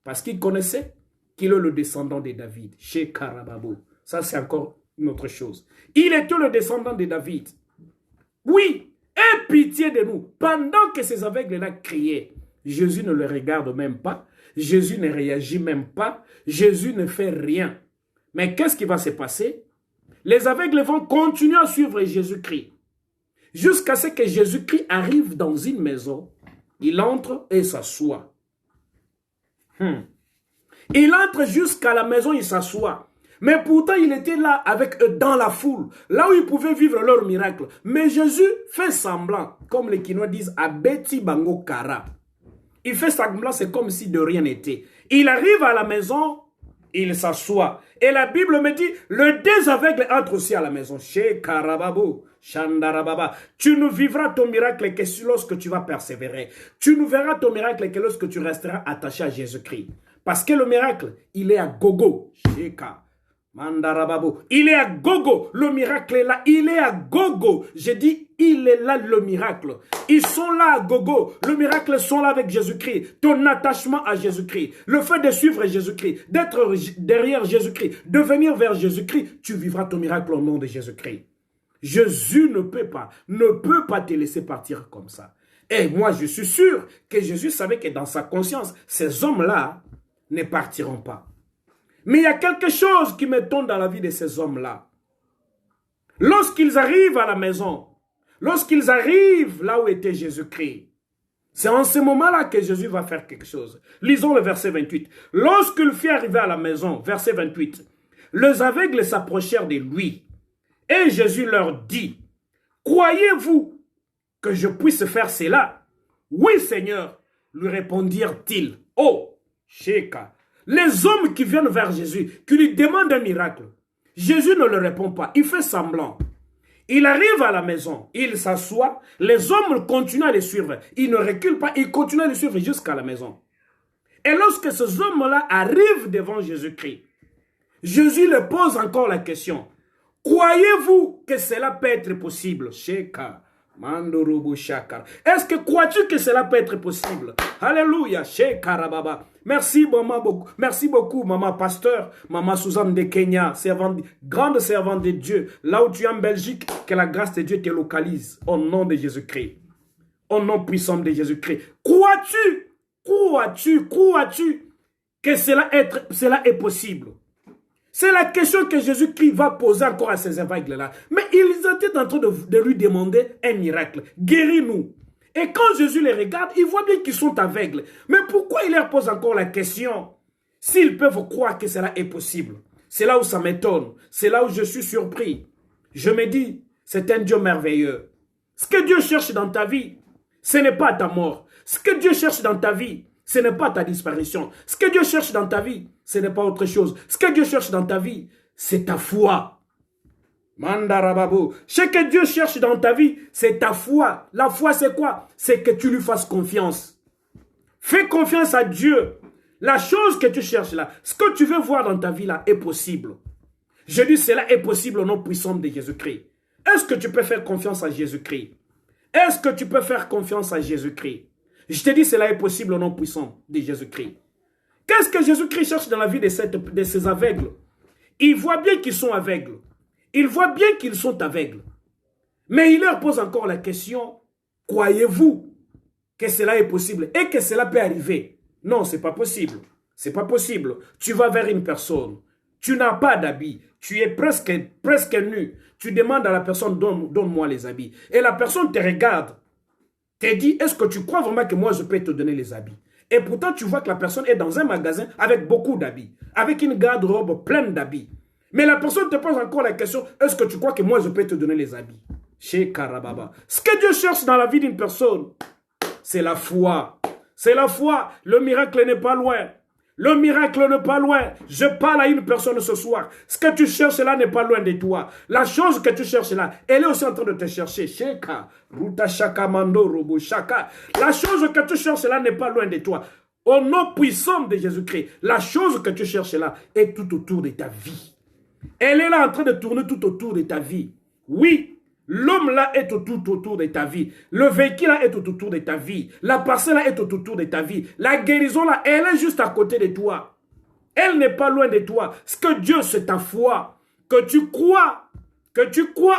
Parce qu'il connaissait qu'il est le descendant de David. Chez Karababo. Ça, c'est encore une autre chose. Il était le descendant de David. Oui, aie pitié de nous. Pendant que ces aveugles-là criaient, Jésus ne le regarde même pas. Jésus ne réagit même pas. Jésus ne fait rien. Mais qu'est-ce qui va se passer? Les aveugles vont continuer à suivre Jésus-Christ. Jusqu'à ce que Jésus-Christ arrive dans une maison. Il entre et s'assoit. Il entre jusqu'à la maison, il s'assoit. Mais pourtant, il était là avec eux dans la foule, là où ils pouvaient vivre leur miracle. Mais Jésus fait semblant, comme les Quinois disent, Abeti Bango Kara. Il fait semblant, c'est comme si de rien n'était. Il arrive à la maison, il s'assoit. Et la Bible me dit, le deux aveugles entre aussi à la maison. Chez Karababo, Shandarababa. Tu ne vivras ton miracle que lorsque tu vas persévérer. Tu ne verras ton miracle que lorsque tu resteras attaché à Jésus-Christ. Parce que le miracle, il est à gogo. Sheka. Mandarababo. Il est à gogo. Le miracle est là. Il est à gogo. J'ai dit, il est là le miracle. Ils sont là à gogo. Le miracle sont là avec Jésus-Christ. Ton attachement à Jésus-Christ. Le fait de suivre Jésus-Christ. D'être derrière Jésus-Christ. De venir vers Jésus-Christ. Tu vivras ton miracle au nom de Jésus-Christ. Jésus ne peut pas te laisser partir comme ça. Et moi, je suis sûr que Jésus savait que dans sa conscience, ces hommes-là ne partiront pas. Mais il y a quelque chose qui m'étonne dans la vie de ces hommes-là. Lorsqu'ils arrivent à la maison, lorsqu'ils arrivent là où était Jésus-Christ, c'est en ce moment-là que Jésus va faire quelque chose. Lisons le verset 28. Lorsqu'il fut arrivé à la maison, verset 28, les aveugles s'approchèrent de lui. Et Jésus leur dit, « Croyez-vous que je puisse faire cela? » « Oui, Seigneur, lui répondirent-ils. » Oh, Sheka. Les hommes qui viennent vers Jésus, qui lui demandent un miracle, Jésus ne leur répond pas, il fait semblant. Il arrive à la maison, il s'assoit, les hommes continuent à les suivre, ils ne reculent pas, ils continuent à les suivre jusqu'à la maison. Et lorsque ces hommes-là arrivent devant Jésus-Christ, Jésus leur pose encore la question, croyez-vous que cela peut être possible? Sheka. Est-ce que crois-tu que cela peut être possible? Alléluia. Merci maman, merci beaucoup maman pasteur, maman Suzanne de Kenya, grande servante de Dieu, là où tu es en Belgique, que la grâce de Dieu te localise au nom de Jésus-Christ, au nom puissant de Jésus-Christ. Crois-tu que cela est possible? C'est la question que Jésus-Christ va poser encore à ces aveugles-là. Mais ils étaient en train de lui demander un miracle. Guéris-nous. Et quand Jésus les regarde, il voit bien qu'ils sont aveugles. Mais pourquoi il leur pose encore la question? S'ils peuvent croire que cela est possible. C'est là où ça m'étonne. C'est là où je suis surpris. Je me dis, c'est un Dieu merveilleux. Ce que Dieu cherche dans ta vie, ce n'est pas ta mort. Ce que Dieu cherche dans ta vie, ce n'est pas ta disparition. Ce que Dieu cherche dans ta vie, ce n'est pas autre chose. Ce que Dieu cherche dans ta vie, c'est ta foi. Mandarababo. Ce que Dieu cherche dans ta vie, c'est ta foi. La foi, c'est quoi? C'est que tu lui fasses confiance. Fais confiance à Dieu. La chose que tu cherches là, ce que tu veux voir dans ta vie là, est possible. Je dis, cela est possible au nom puissant de Jésus-Christ. Est-ce que tu peux faire confiance à Jésus-Christ? Est-ce que tu peux faire confiance à Jésus-Christ? Je te dis, cela est possible au nom puissant de Jésus-Christ. Qu'est-ce que Jésus-Christ cherche dans la vie de ces aveugles? Il voit bien qu'ils sont aveugles. Il voit bien qu'ils sont aveugles. Mais il leur pose encore la question, croyez-vous que cela est possible et que cela peut arriver. Non, c'est pas possible. C'est pas possible. Tu vas vers une personne, tu n'as pas d'habits, tu es presque nu. Tu demandes à la personne, donne-moi les habits. Et la personne te regarde, te dit, est-ce que tu crois vraiment que moi je peux te donner les habits? Et pourtant, tu vois que la personne est dans un magasin avec beaucoup d'habits, avec une garde-robe pleine d'habits. Mais la personne te pose encore la question, est-ce que tu crois que moi je peux te donner les habits? Chez Karababa. Ce que Dieu cherche dans la vie d'une personne, c'est la foi. C'est la foi. Le miracle n'est pas loin. Le miracle n'est pas loin. Je parle à une personne ce soir. Ce que tu cherches là n'est pas loin de toi. La chose que tu cherches là, elle est aussi en train de te chercher. Sheka, Ruta Shaka Mando Robo Shaka. La chose que tu cherches là n'est pas loin de toi. Au nom puissant de Jésus-Christ, la chose que tu cherches là est tout autour de ta vie. Elle est là en train de tourner tout autour de ta vie. Oui. L'homme là est tout autour de ta vie. Le véhicule là est tout autour de ta vie. La parcelle là est tout autour de ta vie. La guérison là, elle est juste à côté de toi. Elle n'est pas loin de toi. Ce que Dieu, c'est ta foi. Que tu crois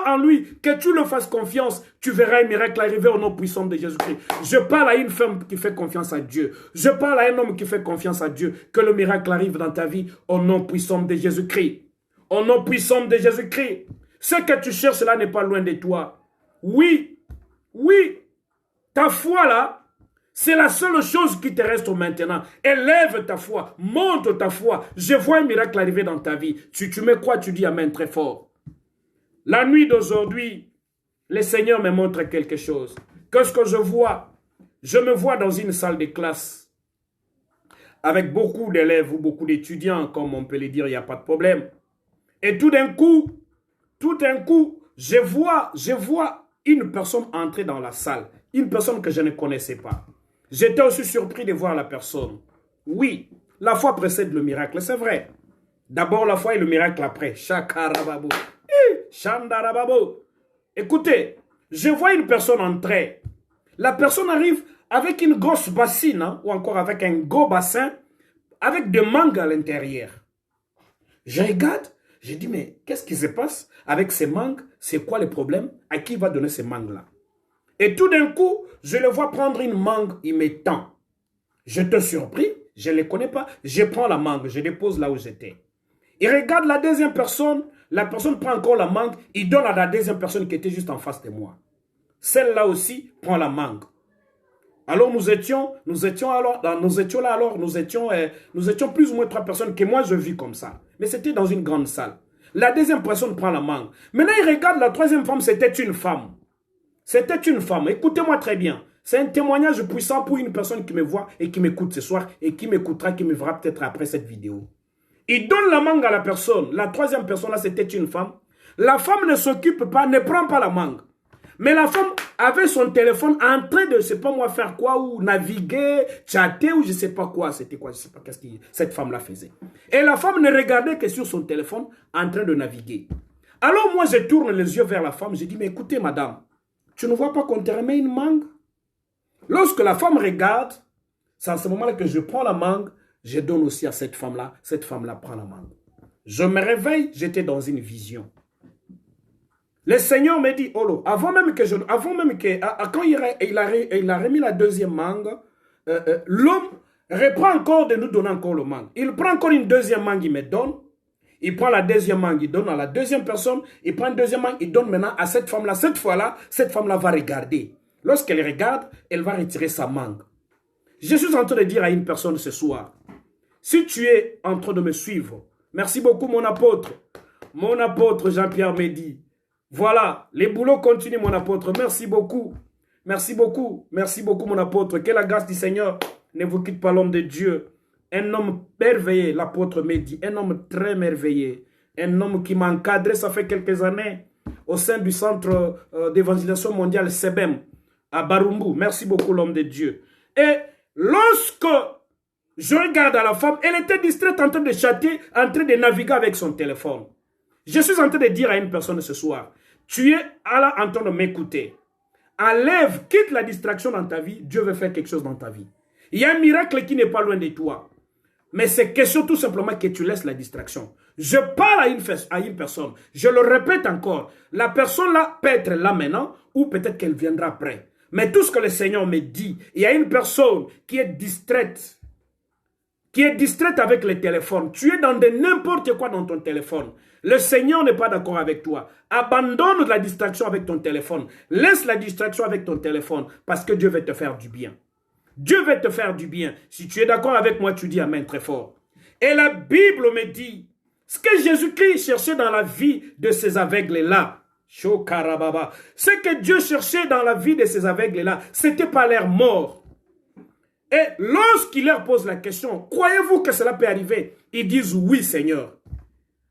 en lui, que tu le fasses confiance, tu verras un miracle arriver au nom puissant de Jésus-Christ. Je parle à une femme qui fait confiance à Dieu. Je parle à un homme qui fait confiance à Dieu. Que le miracle arrive dans ta vie au nom puissant de Jésus-Christ. Au nom puissant de Jésus-Christ. Ce que tu cherches là n'est pas loin de toi. Oui, oui, ta foi là, c'est la seule chose qui te reste maintenant. Élève ta foi, monte ta foi. Je vois un miracle arriver dans ta vie. Tu me crois, tu dis amen très fort. La nuit d'aujourd'hui, le Seigneur me montre quelque chose. Qu'est-ce que je vois? Je me vois dans une salle de classe avec beaucoup d'élèves ou beaucoup d'étudiants, comme on peut le dire, il n'y a pas de problème. Et tout d'un coup, je vois une personne entrer dans la salle. Une personne que je ne connaissais pas. J'étais aussi surpris de voir la personne. Oui, la foi précède le miracle, c'est vrai. D'abord la foi et le miracle après. Shakarababo. Shandarababo. Écoutez, je vois une personne entrer. La personne arrive avec une grosse bassine, hein, ou encore avec un gros bassin, avec des mangues à l'intérieur. Je regarde. J'ai dit, mais qu'est-ce qui se passe avec ces mangues? C'est quoi le problème? À qui il va donner ces mangues-là? Et tout d'un coup, je le vois prendre une mangue, il me tend. Je te surpris, je ne les connais pas. Je prends la mangue, je dépose là où j'étais. Il regarde la deuxième personne, la personne prend encore la mangue, il donne à la deuxième personne qui était juste en face de moi. Celle-là aussi prend la mangue. Alors nous étions plus ou moins 3 personnes que moi je vis comme ça. Mais c'était dans une grande salle. La deuxième personne prend la mangue. Maintenant il regarde la troisième femme, c'était une femme. C'était une femme. Écoutez-moi très bien. C'est un témoignage puissant pour une personne qui me voit et qui m'écoute ce soir et qui m'écoutera, qui me verra peut-être après cette vidéo. Il donne la mangue à la personne. La troisième personne là, c'était une femme. La femme ne s'occupe pas, ne prend pas la mangue. Mais la femme avait son téléphone en train de, je ne sais pas moi, faire quoi, ou naviguer, chatter, ou je ne sais pas quoi. C'était quoi, je ne sais pas qu'est-ce que cette femme-là faisait. Et la femme ne regardait que sur son téléphone en train de naviguer. Alors moi, je tourne les yeux vers la femme. Je dis, mais écoutez, madame, tu ne vois pas qu'on te remet une mangue? Lorsque la femme regarde, c'est à ce moment-là que je prends la mangue, je donne aussi à cette femme-là prend la mangue. Je me réveille, j'étais dans une vision. Le Seigneur me dit, oh, quand il a remis la deuxième mangue, l'homme reprend encore de nous donner encore le mangue. Il prend encore une deuxième mangue, il me donne. Il prend la deuxième mangue, il donne à la deuxième personne. Il prend une deuxième mangue, il donne maintenant à cette femme-là. Cette fois-là, cette femme-là va regarder. Lorsqu'elle regarde, elle va retirer sa mangue. Je suis en train de dire à une personne ce soir, si tu es en train de me suivre, merci beaucoup mon apôtre Jean-Pierre Mehdi. Voilà, les boulots continuent, mon apôtre. Merci beaucoup. Merci beaucoup. Merci beaucoup, mon apôtre. Que la grâce du Seigneur ne vous quitte pas, l'homme de Dieu. Un homme merveilleux, l'apôtre Mehdi. Un homme très merveilleux. Un homme qui m'a encadré, ça fait quelques années, au sein du centre d'évangélisation mondiale SEBEM, à Barumbu. Merci beaucoup, l'homme de Dieu. Et lorsque je regarde à la femme, elle était distraite en train de chatter, en train de naviguer avec son téléphone. Je suis en train de dire à une personne ce soir, tu es là en train de m'écouter. Enlève, quitte la distraction dans ta vie, Dieu veut faire quelque chose dans ta vie. Il y a un miracle qui n'est pas loin de toi. Mais c'est question tout simplement que tu laisses la distraction. Je parle à une personne, je le répète encore, la personne là peut être là maintenant ou peut-être qu'elle viendra après. Mais tout ce que le Seigneur me dit, il y a une personne qui est distraite avec le téléphone. Tu es dans de n'importe quoi dans ton téléphone. Le Seigneur n'est pas d'accord avec toi. Abandonne la distraction avec ton téléphone. Laisse la distraction avec ton téléphone parce que Dieu veut te faire du bien. Dieu veut te faire du bien. Si tu es d'accord avec moi, tu dis Amen très fort. Et la Bible me dit, ce que Jésus-Christ cherchait dans la vie de ces aveugles-là, ce que Dieu cherchait dans la vie de ces aveugles-là, ce n'était pas leur mort. Et lorsqu'il leur pose la question, croyez-vous que cela peut arriver? Ils disent oui, Seigneur.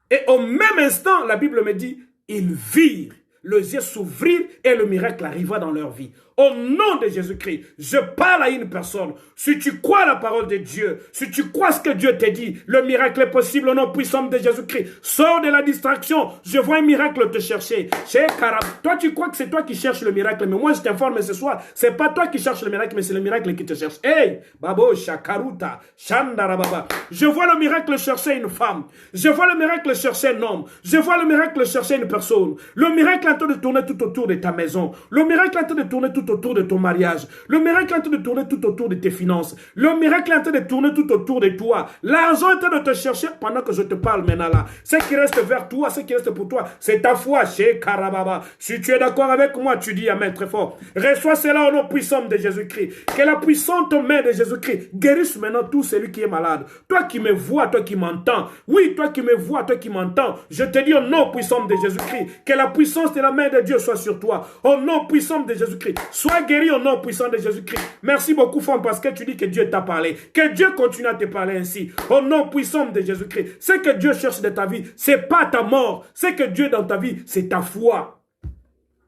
Et au même instant, la Bible me dit, ils virent, les yeux s'ouvrirent et le miracle arriva dans leur vie. Au nom de Jésus-Christ, je parle à une personne. Si tu crois la parole de Dieu, si tu crois ce que Dieu t'a dit, le miracle est possible au nom puissant de Jésus-Christ. Sors de la distraction. Je vois un miracle te chercher. Toi, tu crois que c'est toi qui cherches le miracle, mais moi, je t'informe ce soir, c'est pas toi qui cherches le miracle, mais c'est le miracle qui te cherche. Hey, Babo, Shakaruta, Shandarababa. Je vois le miracle chercher une femme. Je vois le miracle chercher un homme. Je vois le miracle chercher une personne. Le miracle est en train de tourner tout autour de ta maison. Le miracle est en train de tourner tout autour de ton mariage. Le miracle est en train de tourner tout autour de tes finances. Le miracle est en train de tourner tout autour de toi. L'argent est en train de te chercher pendant que je te parle maintenant là. Ce qui reste vers toi, ce qui reste pour toi, c'est ta foi chez Karababa. Si tu es d'accord avec moi, tu dis Amen très fort. Reçois cela au nom puissant de Jésus-Christ. Que la puissante main de Jésus-Christ guérisse maintenant tout celui qui est malade. Toi qui me vois, toi qui m'entends. Oui, toi qui me vois, toi qui m'entends. Je te dis au nom puissant de Jésus-Christ. Que la puissance de la main de Dieu soit sur toi. Au nom puissant de Jésus-Christ. Sois guéri au nom puissant de Jésus-Christ. Merci beaucoup, femme, parce que tu dis que Dieu t'a parlé. Que Dieu continue à te parler ainsi. Au nom puissant de Jésus-Christ. Ce que Dieu cherche de ta vie, c'est pas ta mort. Ce que Dieu dans ta vie, c'est ta foi.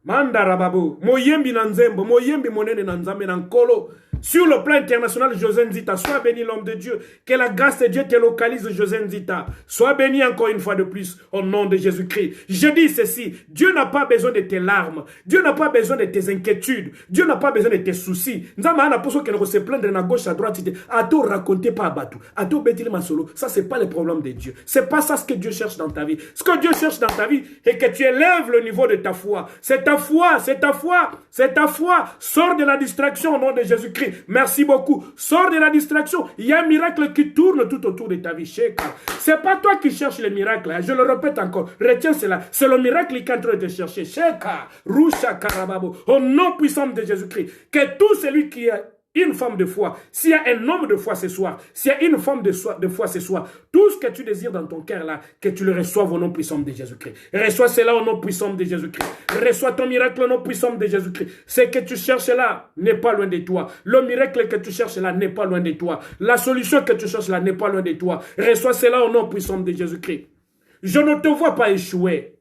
Mandarababo. Moyembi nanzembo. Moyembi monene nanzambe nankolo. Sur le plan international, José Nzita, sois béni l'homme de Dieu. Que la grâce de Dieu te localise, José Nzita. Sois béni encore une fois de plus, au nom de Jésus-Christ. Je dis ceci, Dieu n'a pas besoin de tes larmes. Dieu n'a pas besoin de tes inquiétudes. Dieu n'a pas besoin de tes soucis. Nzama pour ceux qui ne se plaindre à gauche, à droite, à tout raconter pas à Batou, à tout bêtir ma solo. Ça, c'est pas le problème de Dieu. C'est pas ça ce que Dieu cherche dans ta vie. Ce que Dieu cherche dans ta vie, c'est que tu élèves le niveau de ta foi. C'est ta foi, c'est ta foi, c'est ta foi. Sors de la distraction au nom de Jésus-Christ. Merci beaucoup. Sors de la distraction. Il y a un miracle qui tourne tout autour de ta vie. C'est pas toi qui cherches le miracle. Je le répète encore. Retiens cela. C'est le miracle qui est en train de te chercher. Au nom puissant de Jésus-Christ. Que tout celui qui est une femme de foi, s'il y a un homme de foi ce soir, s'il y a une femme de foi ce soir, tout ce que tu désires dans ton cœur là, que tu le reçoives au nom puissant de Jésus-Christ. Reçois cela au nom puissant de Jésus-Christ. Reçois ton miracle au nom puissant de Jésus-Christ. Ce que tu cherches là n'est pas loin de toi. Le miracle que tu cherches là n'est pas loin de toi. La solution que tu cherches là n'est pas loin de toi. Reçois cela au nom puissant de Jésus-Christ. Je ne te vois pas échouer.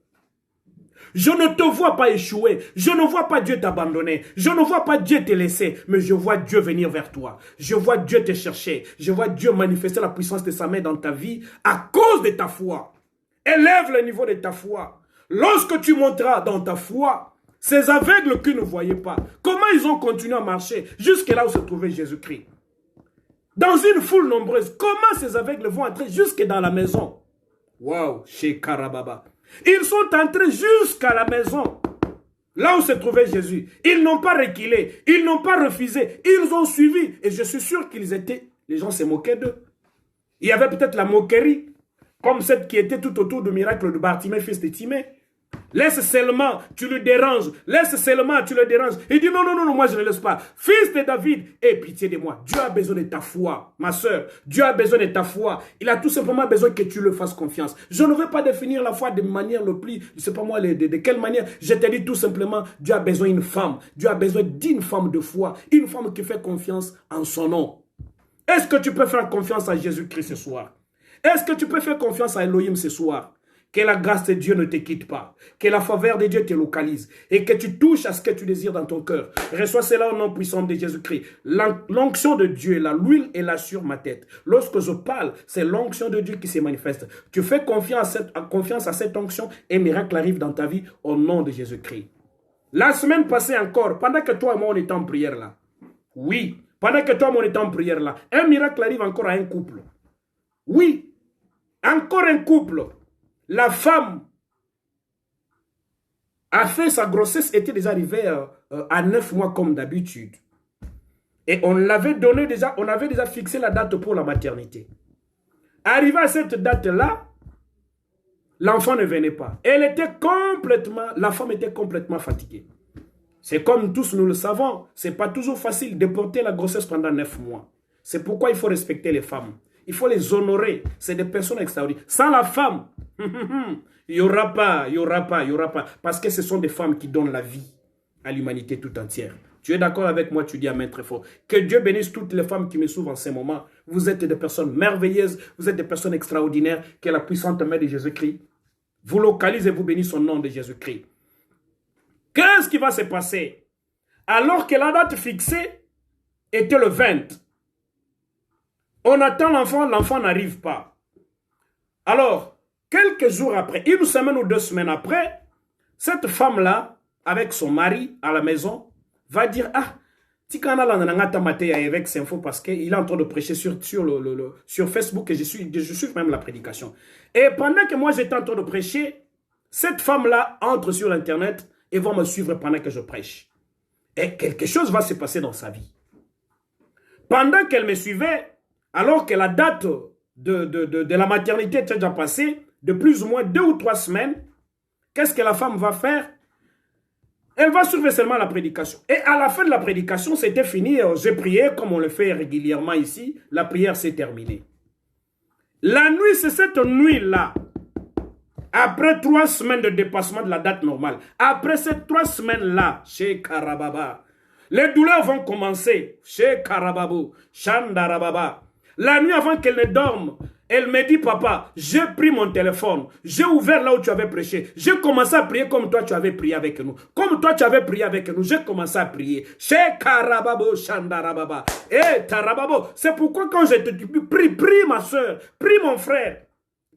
Je ne te vois pas échouer. Je ne vois pas Dieu t'abandonner. Je ne vois pas Dieu te laisser. Mais je vois Dieu venir vers toi. Je vois Dieu te chercher. Je vois Dieu manifester la puissance de sa main dans ta vie à cause de ta foi. Élève le niveau de ta foi. Lorsque tu monteras dans ta foi, ces aveugles qui ne voyaient pas, comment ils ont continué à marcher jusque là où se trouvait Jésus-Christ? Dans une foule nombreuse, comment ces aveugles vont entrer jusque dans la maison? Waouh, chez Karababa. Ils sont entrés jusqu'à la maison, là où se trouvait Jésus. Ils n'ont pas reculé, ils n'ont pas refusé, ils ont suivi. Et je suis sûr qu'ils étaient, les gens se moquaient d'eux. Il y avait peut-être la moquerie, comme celle qui était tout autour du miracle de Bartimée, fils de Timée. Laisse seulement, tu le déranges. Laisse seulement, tu le déranges. Il dit non, non, non, non, moi je ne laisse pas. Fils de David, aie pitié de moi. Dieu a besoin de ta foi, ma soeur. Dieu a besoin de ta foi. Il a tout simplement besoin que tu le fasses confiance. Je ne veux pas définir la foi de manière le plus, je ne sais pas moi de quelle manière. Je te dis tout simplement, Dieu a besoin d'une femme. Dieu a besoin d'une femme de foi. Une femme qui fait confiance en son nom. Est-ce que tu peux faire confiance à Jésus-Christ ce soir? Est-ce que tu peux faire confiance à Elohim ce soir? Que la grâce de Dieu ne te quitte pas. Que la faveur de Dieu te localise. Et que tu touches à ce que tu désires dans ton cœur. Reçois cela au nom puissant de Jésus-Christ. L'onction de Dieu est là. L'huile est là sur ma tête. Lorsque je parle, c'est l'onction de Dieu qui se manifeste. Tu fais confiance à cette onction et miracle arrive dans ta vie au nom de Jésus-Christ. La semaine passée encore, pendant que toi et moi on était en prière là. Oui, pendant que toi et moi on était en prière là. Un miracle arrive encore à un couple. Oui, encore un couple. La femme a fait sa grossesse, était déjà arrivée à 9 mois comme d'habitude. Et on l'avait donné déjà, on avait déjà fixé la date pour la maternité. Arrivé à cette date-là, l'enfant ne venait pas. Elle était complètement, la femme était complètement fatiguée. C'est comme tous nous le savons, ce n'est pas toujours facile de porter la grossesse pendant 9 mois. C'est pourquoi il faut respecter les femmes. Il faut les honorer. C'est des personnes extraordinaires. Sans la femme, il n'y aura pas. Parce que ce sont des femmes qui donnent la vie à l'humanité tout entière. Tu es d'accord avec moi, tu dis amen très fort. Que Dieu bénisse toutes les femmes qui me suivent en ce moment. Vous êtes des personnes merveilleuses, vous êtes des personnes extraordinaires. Que la puissante main de Jésus-Christ vous localise et vous bénisse au nom de Jésus-Christ. Qu'est-ce qui va se passer? Alors que la date fixée était le 20. On attend l'enfant, l'enfant n'arrive pas. Alors, quelques jours après, une semaine ou 2 semaines après, cette femme-là, avec son mari à la maison, va dire, ah, Tikana Lananangata Matéa avec cette info parce qu'il est en train de prêcher sur Facebook et je suis même la prédication. Et pendant que moi j'étais en train de prêcher, cette femme-là entre sur l'internet et va me suivre pendant que je prêche. Et quelque chose va se passer dans sa vie. Pendant qu'elle me suivait, alors que la date de la maternité était déjà passée, de plus ou moins 2 ou 3 semaines, qu'est-ce que la femme va faire? Elle va suivre seulement la prédication. Et à la fin de la prédication, c'était fini. J'ai prié comme on le fait régulièrement ici. La prière s'est terminée. La nuit, c'est cette nuit-là. Après 3 semaines de dépassement de la date normale. Après ces 3 semaines-là, chez Karababa, les douleurs vont commencer. Chez Karababou, Chandarababa. La nuit avant qu'elle ne dorme, elle me dit, papa, j'ai pris mon téléphone, j'ai ouvert là où tu avais prêché, j'ai commencé à prier comme toi tu avais prié avec nous. Comme toi tu avais prié avec nous, j'ai commencé à prier. Chez Karababo, Chandarababa. Eh, Tarababo, c'est pourquoi quand je te dis, prie ma soeur, prie mon frère,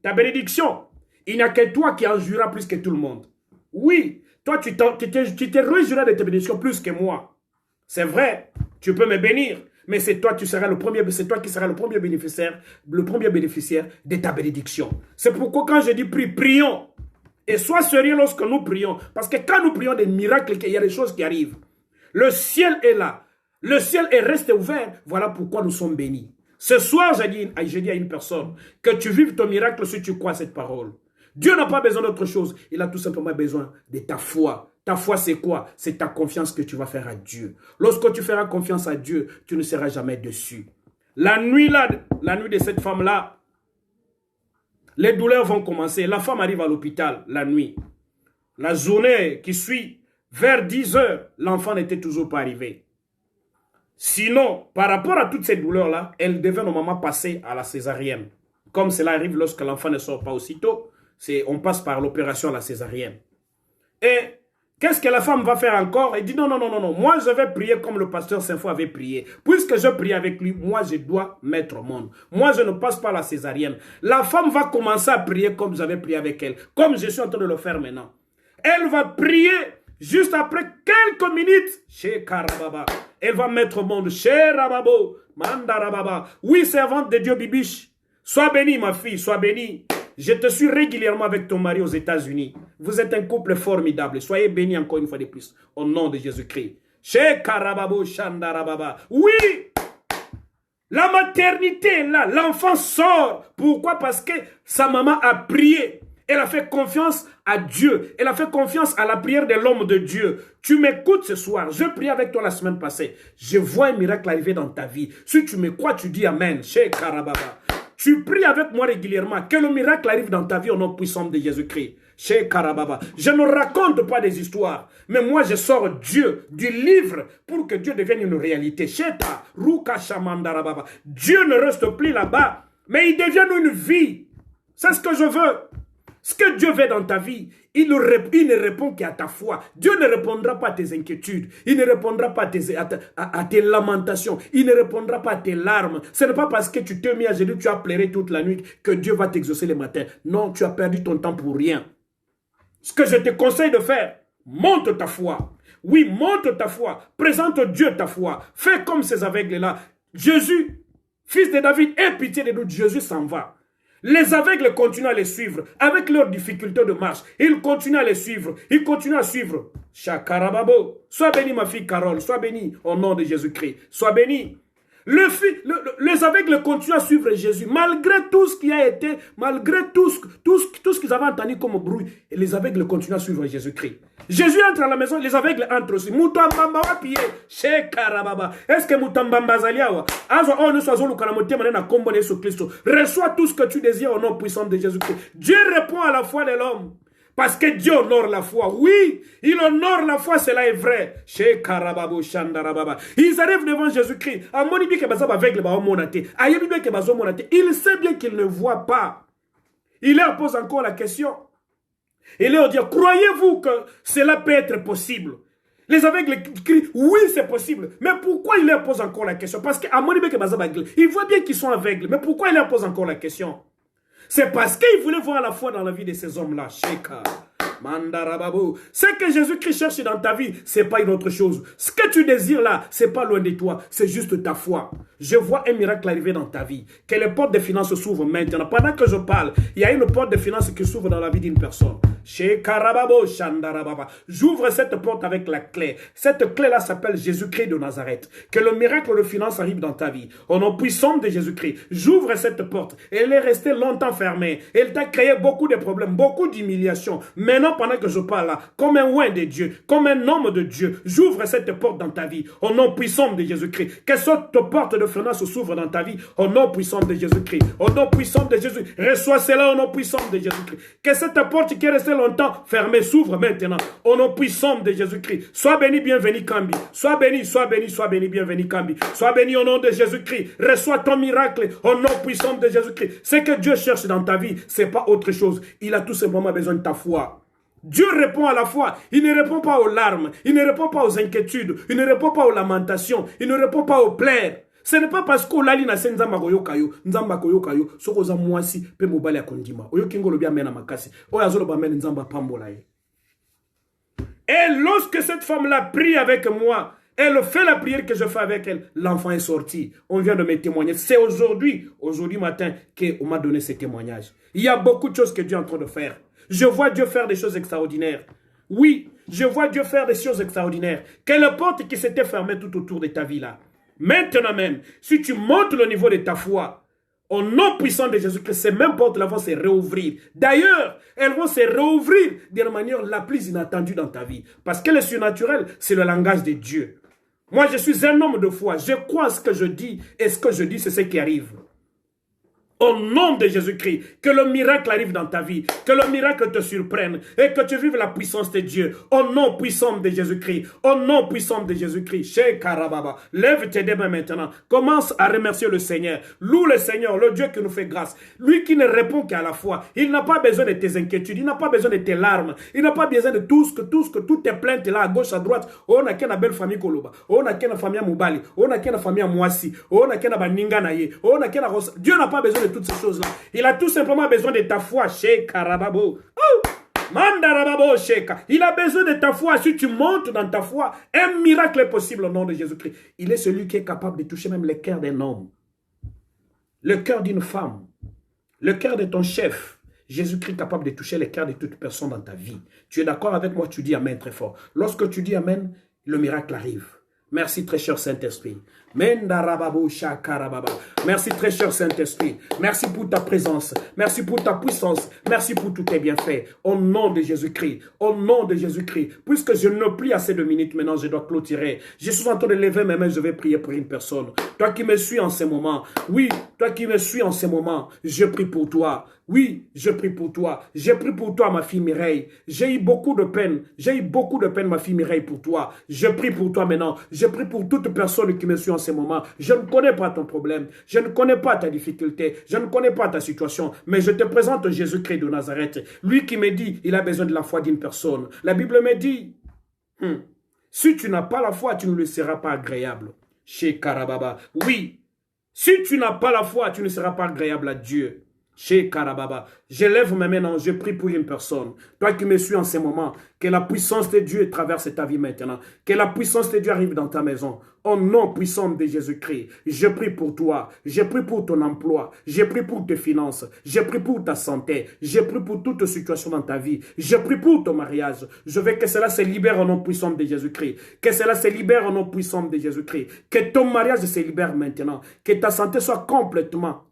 ta bénédiction, il n'y a que toi qui en jureras plus que tout le monde. Oui, toi tu te réjouiras de tes bénédictions plus que moi. C'est vrai, tu peux me bénir. Mais c'est toi, c'est toi qui seras le premier bénéficiaire de ta bénédiction. C'est pourquoi quand je dis prie, prions. Et sois sérieux lorsque nous prions. Parce que quand nous prions des miracles, il y a des choses qui arrivent. Le ciel est là. Le ciel est resté ouvert. Voilà pourquoi nous sommes bénis. Ce soir, j'ai dit à une personne que tu vives ton miracle si tu crois cette parole. Dieu n'a pas besoin d'autre chose. Il a tout simplement besoin de ta foi. Ta foi, c'est quoi? C'est ta confiance que tu vas faire à Dieu. Lorsque tu feras confiance à Dieu, tu ne seras jamais déçu. La nuit de cette femme-là, les douleurs vont commencer. La femme arrive à l'hôpital la nuit. La journée qui suit, vers 10 heures, l'enfant n'était toujours pas arrivé. Sinon, par rapport à toutes ces douleurs-là, elle devait normalement passer à la césarienne. Comme cela arrive lorsque l'enfant ne sort pas aussitôt, on passe par l'opération à la césarienne. Et qu'est-ce que la femme va faire encore? Elle dit non. Moi, je vais prier comme le pasteur Saint-Fou avait prié. Puisque je prie avec lui, moi, je dois mettre au monde. Moi, je ne passe pas la césarienne. La femme va commencer à prier comme j'avais prié avec elle. Comme je suis en train de le faire maintenant. Elle va prier juste après quelques minutes. Chez Karababa. Elle va mettre au monde. Chez Rababo. Mandarababa. Oui, servante de Dieu Bibiche. Sois bénie, ma fille. Sois bénie. Je te suis régulièrement avec ton mari aux États-Unis. Vous êtes un couple formidable. Soyez bénis encore une fois de plus. Au nom de Jésus-Christ. Chez Karababo Chandarababa. Oui! La maternité est là. L'enfant sort. Pourquoi? Parce que sa maman a prié. Elle a fait confiance à Dieu. Elle a fait confiance à la prière de l'homme de Dieu. Tu m'écoutes ce soir. Je prie avec toi la semaine passée. Je vois un miracle arriver dans ta vie. Si tu me crois, tu dis Amen. Chez Karababa. Tu pries avec moi régulièrement. Que le miracle arrive dans ta vie au nom puissant de Jésus-Christ. Chez Karababa. Je ne raconte pas des histoires. Mais moi, je sors Dieu du livre pour que Dieu devienne une réalité. Chez ta Ruka Shamandarababa. Dieu ne reste plus là-bas. Mais il devient une vie. C'est ce que je veux. Ce que Dieu veut dans ta vie, il ne répond qu'à ta foi. Dieu ne répondra pas à tes inquiétudes. Il ne répondra pas à tes lamentations. Il ne répondra pas à tes larmes. Ce n'est pas parce que tu t'es mis à genoux, tu as pleuré toute la nuit que Dieu va t'exaucer le matin. Non, tu as perdu ton temps pour rien. Ce que je te conseille de faire, monte ta foi. Oui, monte ta foi. Présente Dieu ta foi. Fais comme ces aveugles-là. Jésus, fils de David, aie pitié de nous. Jésus s'en va. Les aveugles continuent à les suivre avec leurs difficultés de marche. Ils continuent à les suivre. Ils continuent à suivre. Shakarababo. Sois bénie, ma fille Carole. Sois bénie au nom de Jésus-Christ. Sois bénie. Les aveugles continuent à suivre Jésus, malgré tout ce qui a été, malgré tout ce qu'ils avaient entendu comme bruit. Et les aveugles continuent à suivre Jésus-Christ. Jésus entre à la maison, les aveugles entrent aussi. Moutambamba wa pied, chez Karababa. Est-ce que Moutambamba Zaliawa? Reçois tout ce que tu désires au nom puissant de Jésus-Christ. Dieu répond à la foi de l'homme. Parce que Dieu honore la foi. Oui, il honore la foi, cela est vrai. Chez Karababo, Shandarababa. Ils arrivent devant Jésus-Christ. Il sait bien qu'il ne voit pas. Il leur pose encore la question. Il leur dit, croyez-vous que cela peut être possible? Les aveugles crient, oui, c'est possible. Mais pourquoi il leur pose encore la question? Parce qu'à il voit bien qu'ils sont aveugles. Mais pourquoi il leur pose encore la question? C'est parce qu'il voulait voir la foi dans la vie de ces hommes-là. Sheka. Mandarababo. Ce que Jésus-Christ cherche dans ta vie, ce n'est pas une autre chose. Ce que tu désires là, ce n'est pas loin de toi. C'est juste ta foi. Je vois un miracle arriver dans ta vie. Que les portes de finances s'ouvrent maintenant. Pendant que je parle, il y a une porte de finances qui s'ouvre dans la vie d'une personne. J'ouvre cette porte avec la clé. Cette clé-là s'appelle Jésus-Christ de Nazareth. Que le miracle de finances arrive dans ta vie. Au nom puissant de Jésus-Christ, j'ouvre cette porte. Elle est restée longtemps fermée. Elle t'a créé beaucoup de problèmes, beaucoup d'humiliation. Maintenant, pendant que je parle là, comme un oint de Dieu, comme un homme de Dieu, j'ouvre cette porte dans ta vie. Au nom puissant de Jésus-Christ. Que cette porte de finances s'ouvre dans ta vie. Au nom puissant de Jésus-Christ. Au nom puissant de Jésus. Reçois cela au nom puissant de Jésus-Christ. Que cette porte qui est restée longtemps fermée s'ouvre maintenant. Au nom puissant de Jésus-Christ. Sois béni, bienvenu Kambi. Sois béni, bienvenu Kambi. Sois béni au nom de Jésus-Christ. Reçois ton miracle au nom puissant de Jésus-Christ. Ce que Dieu cherche dans ta vie, ce n'est pas autre chose. Il a tout simplement besoin de ta foi. Dieu répond à la foi. Il ne répond pas aux larmes. Il ne répond pas aux inquiétudes. Il ne répond pas aux lamentations. Il ne répond pas aux pleurs. Ce n'est pas parce qu'on l'a dit na nzamba koyokayo, nzamba koyokayo, sokoza mwasi pe mobali akondima. Oyo kingolo bia mena makasi. Oyo azolo ba mena nzamba pambola ye. Et lorsque cette femme-là prie avec moi, elle fait la prière que je fais avec elle, l'enfant est sorti. On vient de me témoigner. C'est aujourd'hui matin, qu'on m'a donné ce témoignage. Il y a beaucoup de choses que Dieu est en train de faire. Je vois Dieu faire des choses extraordinaires. Oui, je vois Dieu faire des choses extraordinaires. Quelle porte qui s'était fermée tout autour de ta vie là. Maintenant même, si tu montes le niveau de ta foi, au nom puissant de Jésus-Christ, ces mêmes portes-là vont se réouvrir. D'ailleurs, elles vont se réouvrir de la manière la plus inattendue dans ta vie. Parce que le surnaturel, c'est le langage de Dieu. Moi, je suis un homme de foi. Je crois à ce que je dis. Et ce que je dis, c'est ce qui arrive. Au nom de Jésus-Christ, que le miracle arrive dans ta vie, que le miracle te surprenne et que tu vives la puissance de Dieu. Au nom puissant de Jésus-Christ, au nom puissant de Jésus-Christ. Chez Karababa, lève tes mains maintenant. Commence à remercier le Seigneur. Loue le Seigneur, le Dieu qui nous fait grâce. Lui qui ne répond qu'à la foi. Il n'a pas besoin de tes inquiétudes, il n'a pas besoin de tes larmes, il n'a pas besoin de toutes tes plaintes là à gauche, à droite. On a qu'une belle famille Koloba, on a qu'une famille Moubali, on a qu'une famille Mouassi, on a qu'une Baninga Naye, on a qu'une Rosa. Dieu n'a pas besoin de toutes ces choses-là. Il a tout simplement besoin de ta foi, chez Karababo. Oh! Mandarababo, Sheka. Il a besoin de ta foi. Si tu montes dans ta foi, un miracle est possible au nom de Jésus-Christ. Il est celui qui est capable de toucher même le cœur d'un homme, le cœur d'une femme, le cœur de ton chef. Jésus-Christ est capable de toucher le cœur de toute personne dans ta vie. Tu es d'accord avec moi? Tu dis Amen très fort. Lorsque tu dis Amen, le miracle arrive. Merci très cher Saint-Esprit. Merci très cher Saint-Esprit. Merci pour ta présence. Merci pour ta puissance. Merci pour tous tes bienfaits. Au nom de Jésus-Christ. Au nom de Jésus-Christ. Puisque je n'ai plus assez de minutes maintenant, je dois clôturer. Je suis en train de lever mes mains, je vais prier pour une personne. Toi qui me suis en ce moment. Oui, toi qui me suis en ce moment. Je prie pour toi. Oui, je prie pour toi. Je prie pour toi, ma fille Mireille. J'ai eu beaucoup de peine. J'ai eu beaucoup de peine, ma fille Mireille, pour toi. Je prie pour toi maintenant. Je prie pour toute personne qui me suit en ce moment. Je ne connais pas ton problème. Je ne connais pas ta difficulté. Je ne connais pas ta situation. Mais je te présente Jésus-Christ de Nazareth. Lui qui me dit, il a besoin de la foi d'une personne. La Bible me dit, si tu n'as pas la foi, tu ne le seras pas agréable. Chez Karababa. Oui. Si tu n'as pas la foi, tu ne seras pas agréable à Dieu. Chez Karababa, je lève mes mains, je prie pour une personne. Toi qui me suis en ce moment, que la puissance de Dieu traverse ta vie maintenant. Que la puissance de Dieu arrive dans ta maison. Au nom puissant de Jésus-Christ, je prie pour toi, je prie pour ton emploi, je prie pour tes finances, je prie pour ta santé, je prie pour toute situation dans ta vie, je prie pour ton mariage. Je veux que cela se libère au nom puissant de Jésus-Christ, que cela se libère au nom puissant de Jésus-Christ, que ton mariage se libère maintenant, que ta santé soit complètement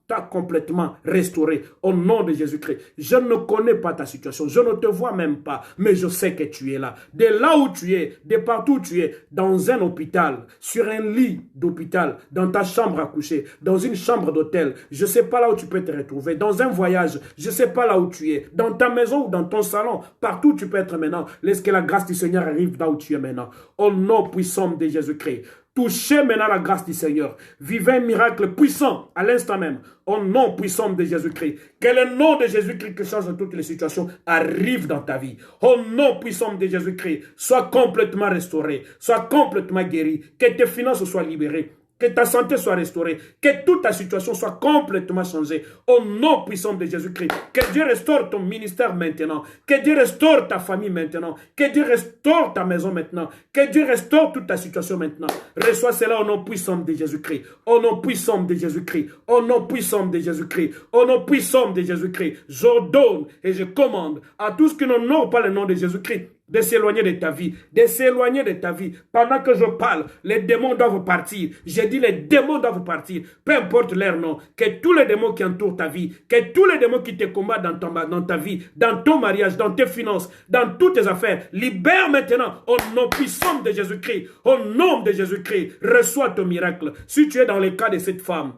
restauré au nom de Jésus-Christ. Je ne connais pas ta situation, je ne te vois même pas, mais je sais que tu es là. De là où tu es, de partout où tu es, dans un hôpital, sur un lit d'hôpital, dans ta chambre à coucher, dans une chambre d'hôtel, je ne sais pas là où tu peux te retrouver, dans un voyage, je ne sais pas là où tu es, dans ta maison ou dans ton salon, partout où tu peux être maintenant. Laisse que la grâce du Seigneur arrive là où tu es maintenant. Au nom puissant de Jésus-Christ. Touchez maintenant la grâce du Seigneur. Vivez un miracle puissant à l'instant même. Au nom puissant de Jésus-Christ. Que le nom de Jésus-Christ qui change toutes les situations arrive dans ta vie. Au nom puissant de Jésus-Christ. Sois complètement restauré. Sois complètement guéri. Que tes finances soient libérées. Que ta santé soit restaurée, que toute ta situation soit complètement changée. Au nom puissant de Jésus-Christ, que Dieu restaure ton ministère maintenant, que Dieu restaure ta famille maintenant, que Dieu restaure ta maison maintenant, que Dieu restaure toute ta situation maintenant. Reçois cela au nom puissant de Jésus-Christ, au nom puissant de Jésus-Christ, au nom puissant de Jésus-Christ, au nom puissant de Jésus-Christ. J'ordonne et je commande à tous qui n'honorent pas le nom de Jésus-Christ de s'éloigner de ta vie, de s'éloigner de ta vie. Pendant que je parle, les démons doivent partir. J'ai dit les démons doivent partir, peu importe leur nom. Que tous les démons qui entourent ta vie, que tous les démons qui te combattent dans ta vie, dans ton mariage, dans tes finances, dans toutes tes affaires, libère maintenant au nom puissant de Jésus-Christ. Au nom de Jésus-Christ, reçois ton miracle. Si tu es dans le cas de cette femme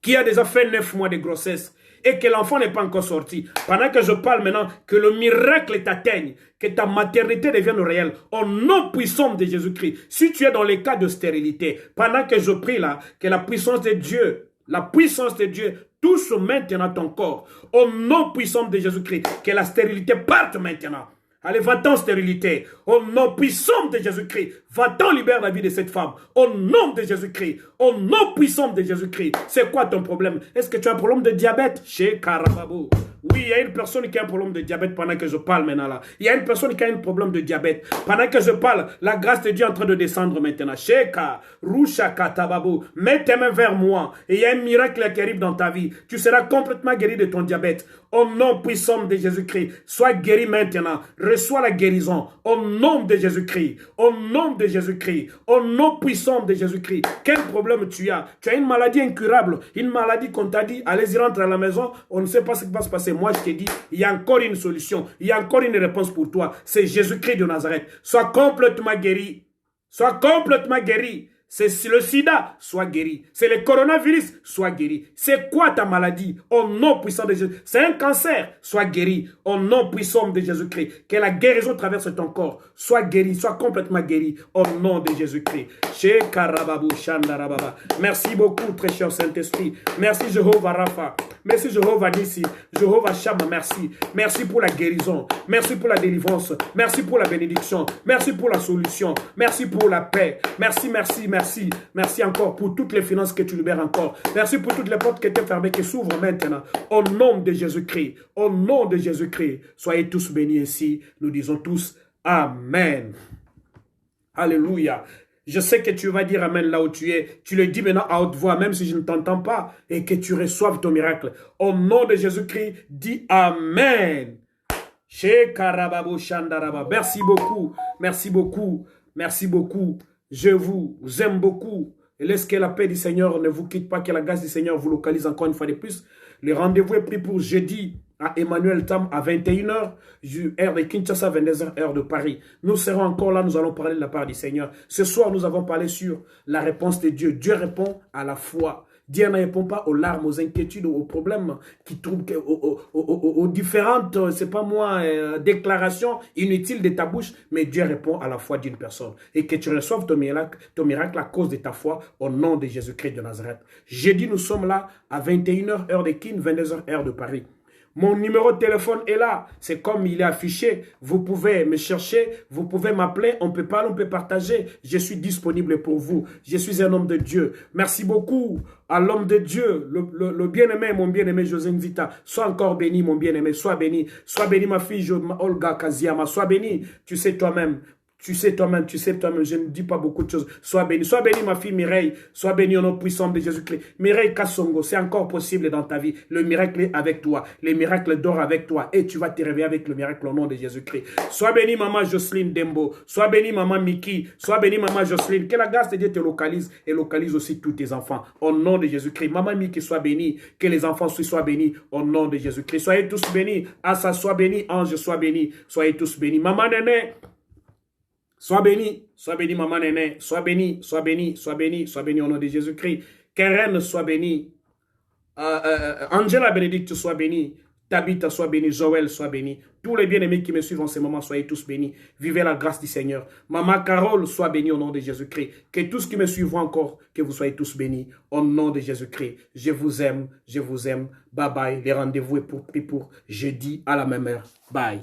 qui a déjà fait 9 mois de grossesse, et que l'enfant n'est pas encore sorti. Pendant que je parle maintenant, que le miracle t'atteigne, que ta maternité devienne réelle, au nom puissant de Jésus-Christ. Si tu es dans les cas de stérilité, pendant que je prie là, que la puissance de Dieu touche maintenant ton corps, au nom puissant de Jésus-Christ, que la stérilité parte maintenant. Allez, va-t'en stérilité. Au nom puissant de Jésus-Christ. Va-t'en libère la vie de cette femme. Au nom de Jésus-Christ. Au nom puissant de Jésus-Christ. C'est quoi ton problème? Est-ce que tu as un problème de diabète? Chez Karababou. Oui, il y a une personne qui a un problème de diabète pendant que je parle maintenant là. Il y a une personne qui a un problème de diabète. Pendant que je parle, la grâce de Dieu est en train de descendre maintenant. Sheka, Rushaka, Tababou. Mets tes mains vers moi. Et il y a un miracle qui arrive dans ta vie. Tu seras complètement guéri de ton diabète. Au nom puissant de Jésus-Christ. Sois guéri maintenant. Reçois la guérison. Au nom de Jésus-Christ. Au nom de Jésus-Christ. Au nom puissant de Jésus-Christ. Quel problème tu as? Tu as une maladie incurable. Une maladie qu'on t'a dit, allez-y, rentre à la maison. On ne sait pas ce qui va se passer. Moi, je te dis, il y a encore une solution. Il y a encore une réponse pour toi. C'est Jésus-Christ de Nazareth. Sois complètement guéri. Sois complètement guéri. C'est le sida, sois guéri. C'est le coronavirus, sois guéri. C'est quoi ta maladie? Au nom puissant de Jésus. C'est un cancer, sois guéri. Au nom puissant de Jésus-Christ. Que la guérison traverse ton corps. Sois guéri, sois complètement guéri. Au nom de Jésus-Christ. Merci beaucoup, très cher Saint-Esprit. Merci Jéhovah Rapha. Merci Jéhovah Nissi. Jéhovah Shammah, merci. Merci pour la guérison. Merci pour la délivrance. Merci pour la bénédiction. Merci pour la solution. Merci pour la paix. Merci, merci, merci. Merci encore pour toutes les finances que tu libères encore. Merci pour toutes les portes qui étaient fermées, qui s'ouvrent maintenant. Au nom de Jésus-Christ. Au nom de Jésus-Christ. Soyez tous bénis ici. Nous disons tous Amen. Alléluia. Je sais que tu vas dire Amen là où tu es. Tu le dis maintenant à haute voix, même si je ne t'entends pas, et que tu reçoives ton miracle. Au nom de Jésus-Christ, dis Amen. Merci beaucoup. Merci beaucoup. Merci beaucoup. Je vous aime beaucoup. Et laisse que la paix du Seigneur ne vous quitte pas, que la grâce du Seigneur vous localise encore une fois de plus. Le rendez-vous est pris pour jeudi à Emmanuel Tam à 21h, heure de Kinshasa, 22h, heure de Paris. Nous serons encore là, nous allons parler de la part du Seigneur. Ce soir, nous avons parlé sur la réponse de Dieu. Dieu répond à la foi. Dieu ne répond pas aux larmes, aux inquiétudes, aux problèmes, aux différentes, c'est pas moi, déclarations inutiles de ta bouche, mais Dieu répond à la foi d'une personne. Et que tu reçoives ton miracle à cause de ta foi au nom de Jésus-Christ de Nazareth. Jeudi, nous sommes là à 21h, heure de Kin, 22h, heure de Paris. Mon numéro de téléphone est là, c'est comme il est affiché. Vous pouvez me chercher, vous pouvez m'appeler, on peut parler, on peut partager. Je suis disponible pour vous. Je suis un homme de Dieu. Merci beaucoup à l'homme de Dieu, le bien-aimé, mon bien-aimé José Nzita. Sois encore béni, mon bien-aimé, sois béni. Sois béni, ma fille Olga Kaziama, sois béni. Tu sais toi-même. Tu sais toi-même, je ne dis pas beaucoup de choses. Sois béni ma fille Mireille, sois bénie au nom puissant de Jésus-Christ. Mireille Kassongo, c'est encore possible dans ta vie. Le miracle est avec toi, les miracles dorment avec toi et tu vas te réveiller avec le miracle au nom de Jésus-Christ. Sois bénie maman Jocelyne Dembo, sois bénie maman Miki, sois bénie maman Jocelyne. Que la grâce de Dieu te localise et localise aussi tous tes enfants au nom de Jésus-Christ. Maman Miki, sois bénie, que les enfants soient bénis au nom de Jésus-Christ. Soyez tous bénis, Assa sois béni, Ange sois béni, soyez tous bénis. Maman Néné, sois béni maman Néné, sois béni au nom de Jésus-Christ. Keren soit béni, Angela Bénédicte soit béni, Tabitha soit béni, Joël soit béni. Tous les bien-aimés qui me suivent en ce moment, soyez tous bénis. Vivez la grâce du Seigneur. Maman Carole soit bénie au nom de Jésus-Christ. Que tous qui me suivent encore, que vous soyez tous bénis au nom de Jésus-Christ. Je vous aime, je vous aime. Bye bye. Les rendez-vous est pour jeudi à la même heure. Bye.